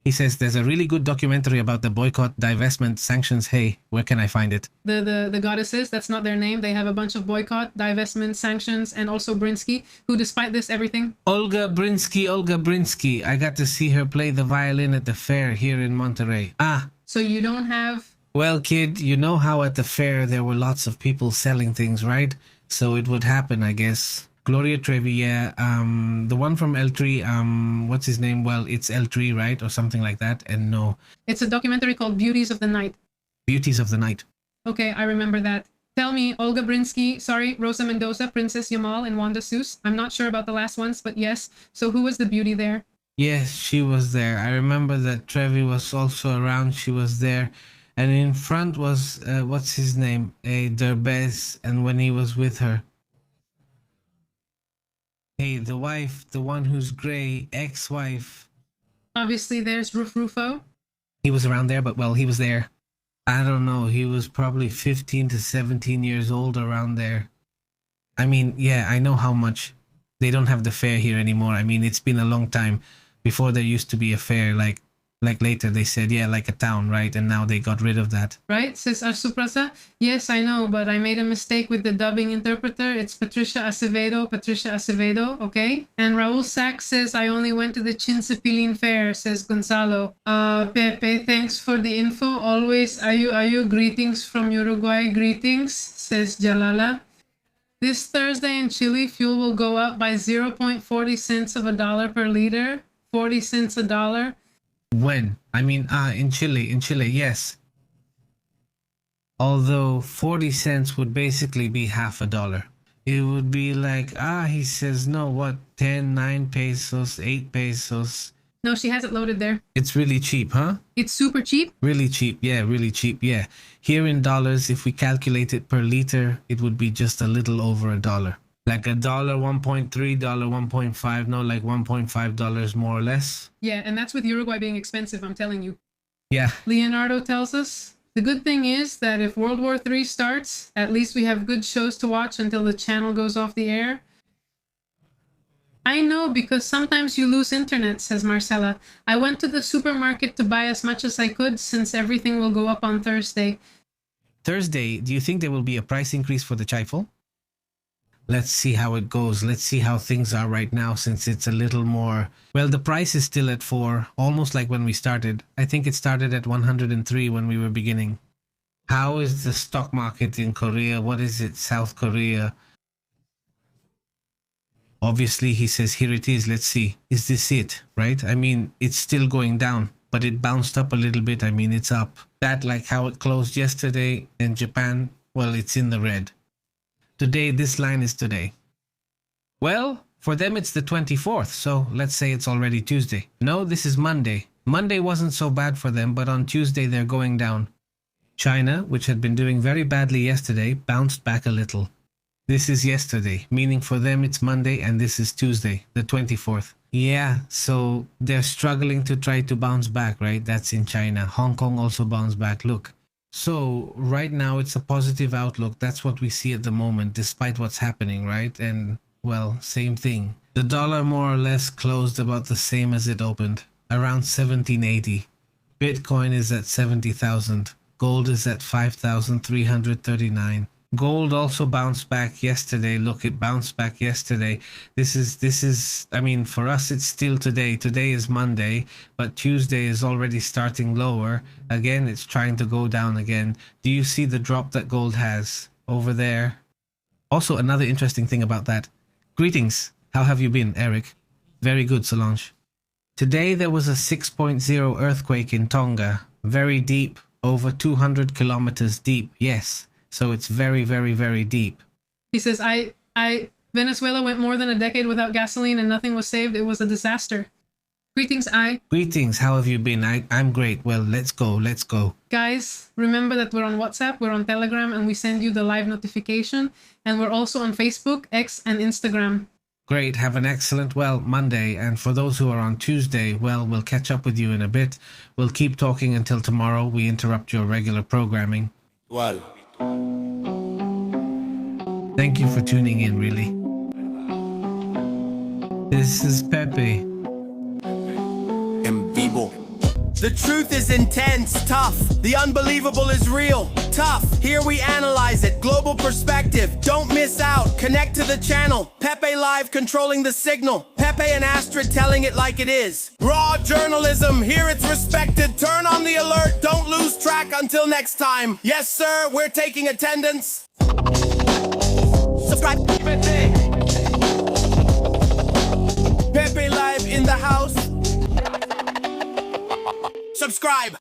He says there's a really good documentary about the boycott, divestment, sanctions. Hey, where can I find it? The goddesses, that's not their name. They have a bunch of boycott, divestment, sanctions, and also Brinsky, who despite this everything. Olga Brinsky. I got to see her play the violin at the fair here in Monterrey. Ah. So you don't have... Well, kid, you know how at the fair there were lots of people selling things, right? So it would happen, I guess. Gloria Trevi, yeah. The one from L3, what's his name? Well, it's L3, right? Or something like that. And no. It's a documentary called Beauties of the Night. Beauties of the Night. Okay, I remember that. Tell me, Olga Brinsky, sorry, Rosa Mendoza, Princess Yamal, and Wanda Seuss. I'm not sure about the last ones, but yes. So who was the beauty there? Yes, she was there. I remember that Trevi was also around. She was there. And in front was, what's his name? Derbez, and when he was with her. Hey, the wife, the one who's gray, ex-wife. Obviously, there's Rufo. He was around there, but well, he was there. I don't know, he was probably 15 to 17 years old around there. I mean, yeah, I know how much. They don't have the fair here anymore. I mean, it's been a long time. Before there used to be a fair, like later they said, yeah, like a town, right? And now they got rid of that. Right, says Arsuprasa? Yes, I know, but I made a mistake with the dubbing interpreter. It's Patricia Acevedo, okay? And Raul Sachs says, I only went to the Chinsapilin Fair, says Gonzalo. Pepe, thanks for the info. Always, are you? Greetings from Uruguay. Greetings, says Jalala. This Thursday in Chile, fuel will go up by 0.40 cents of a dollar per liter. 40 cents a dollar. When? I mean, in Chile, yes. Although 40 cents would basically be half a dollar. It would be like, he says, no, what, 10, 9 pesos, 8 pesos. No, she has it loaded there. It's really cheap, huh? It's super cheap? Really cheap, yeah, really cheap, yeah. Here in dollars, if we calculate it per liter, it would be just a little over a dollar. Like $1, $1.3, $1.5, no, like $1.5 more or less. Yeah, and that's with Uruguay being expensive, I'm telling you. Yeah. Leonardo tells us, the good thing is that if World War III starts, at least we have good shows to watch until the channel goes off the air. I know, because sometimes you lose internet, says Marcella. I went to the supermarket to buy as much as I could since everything will go up on Thursday. Thursday, do you think there will be a price increase for the chifle? Let's see how it goes. Let's see how things are right now, since it's a little more... Well, the price is still at 4, almost like when we started. I think it started at 103 when we were beginning. How is the stock market in Korea? What is it, South Korea? Obviously, he says, here it is. Let's see. Is this it, right? I mean, it's still going down, but it bounced up a little bit. I mean, it's up. That, like how it closed yesterday in Japan, well, it's in the red. Today, this line is today. Well, for them it's the 24th, so let's say it's already Tuesday. No, this is Monday. Monday wasn't so bad for them, but on Tuesday they're going down. China, which had been doing very badly yesterday, bounced back a little. This is yesterday, meaning for them it's Monday, and this is Tuesday, the 24th. Yeah, so they're struggling to try to bounce back, right? That's in China. Hong Kong also bounced back. Look. So right now it's a positive outlook. That's what we see at the moment, despite what's happening, right? And well, same thing. The dollar more or less closed about the same as it opened, around 1780. Bitcoin is at 70,000. Gold is at 5,339. Gold also bounced back yesterday. Look, it bounced back yesterday. This is, I mean, for us, it's still today. Today is Monday, but Tuesday is already starting lower. Again, it's trying to go down again. Do you see the drop that gold has over there? Also, another interesting thing about that. Greetings. How have you been, Eric? Very good, Solange. Today, there was a 6.0 earthquake in Tonga. Very deep, over 200 kilometers deep. Yes. So it's very, very, very deep. He says, Venezuela went more than a decade without gasoline and nothing was saved. It was a disaster. Greetings, I. Greetings, how have you been? I'm great. Well, let's go. Guys, remember that we're on WhatsApp, we're on Telegram, and we send you the live notification. And we're also on Facebook, X, and Instagram. Great, have an excellent, Monday. And for those who are on Tuesday, we'll catch up with you in a bit. We'll keep talking until tomorrow. We interrupt your regular programming. Well. Thank you for tuning in, really. This is Pepe. En vivo. The truth is intense, tough. The unbelievable is real, tough. Here we analyze it, global perspective. Don't miss out, connect to the channel. Pepe Live controlling the signal. Pepe and Astrid telling it like it is. Raw journalism, here it's respected. Turn on the alert, don't lose track until next time. Yes, sir, we're taking attendance. Subscribe. Pepe Live in the house. Subscribe.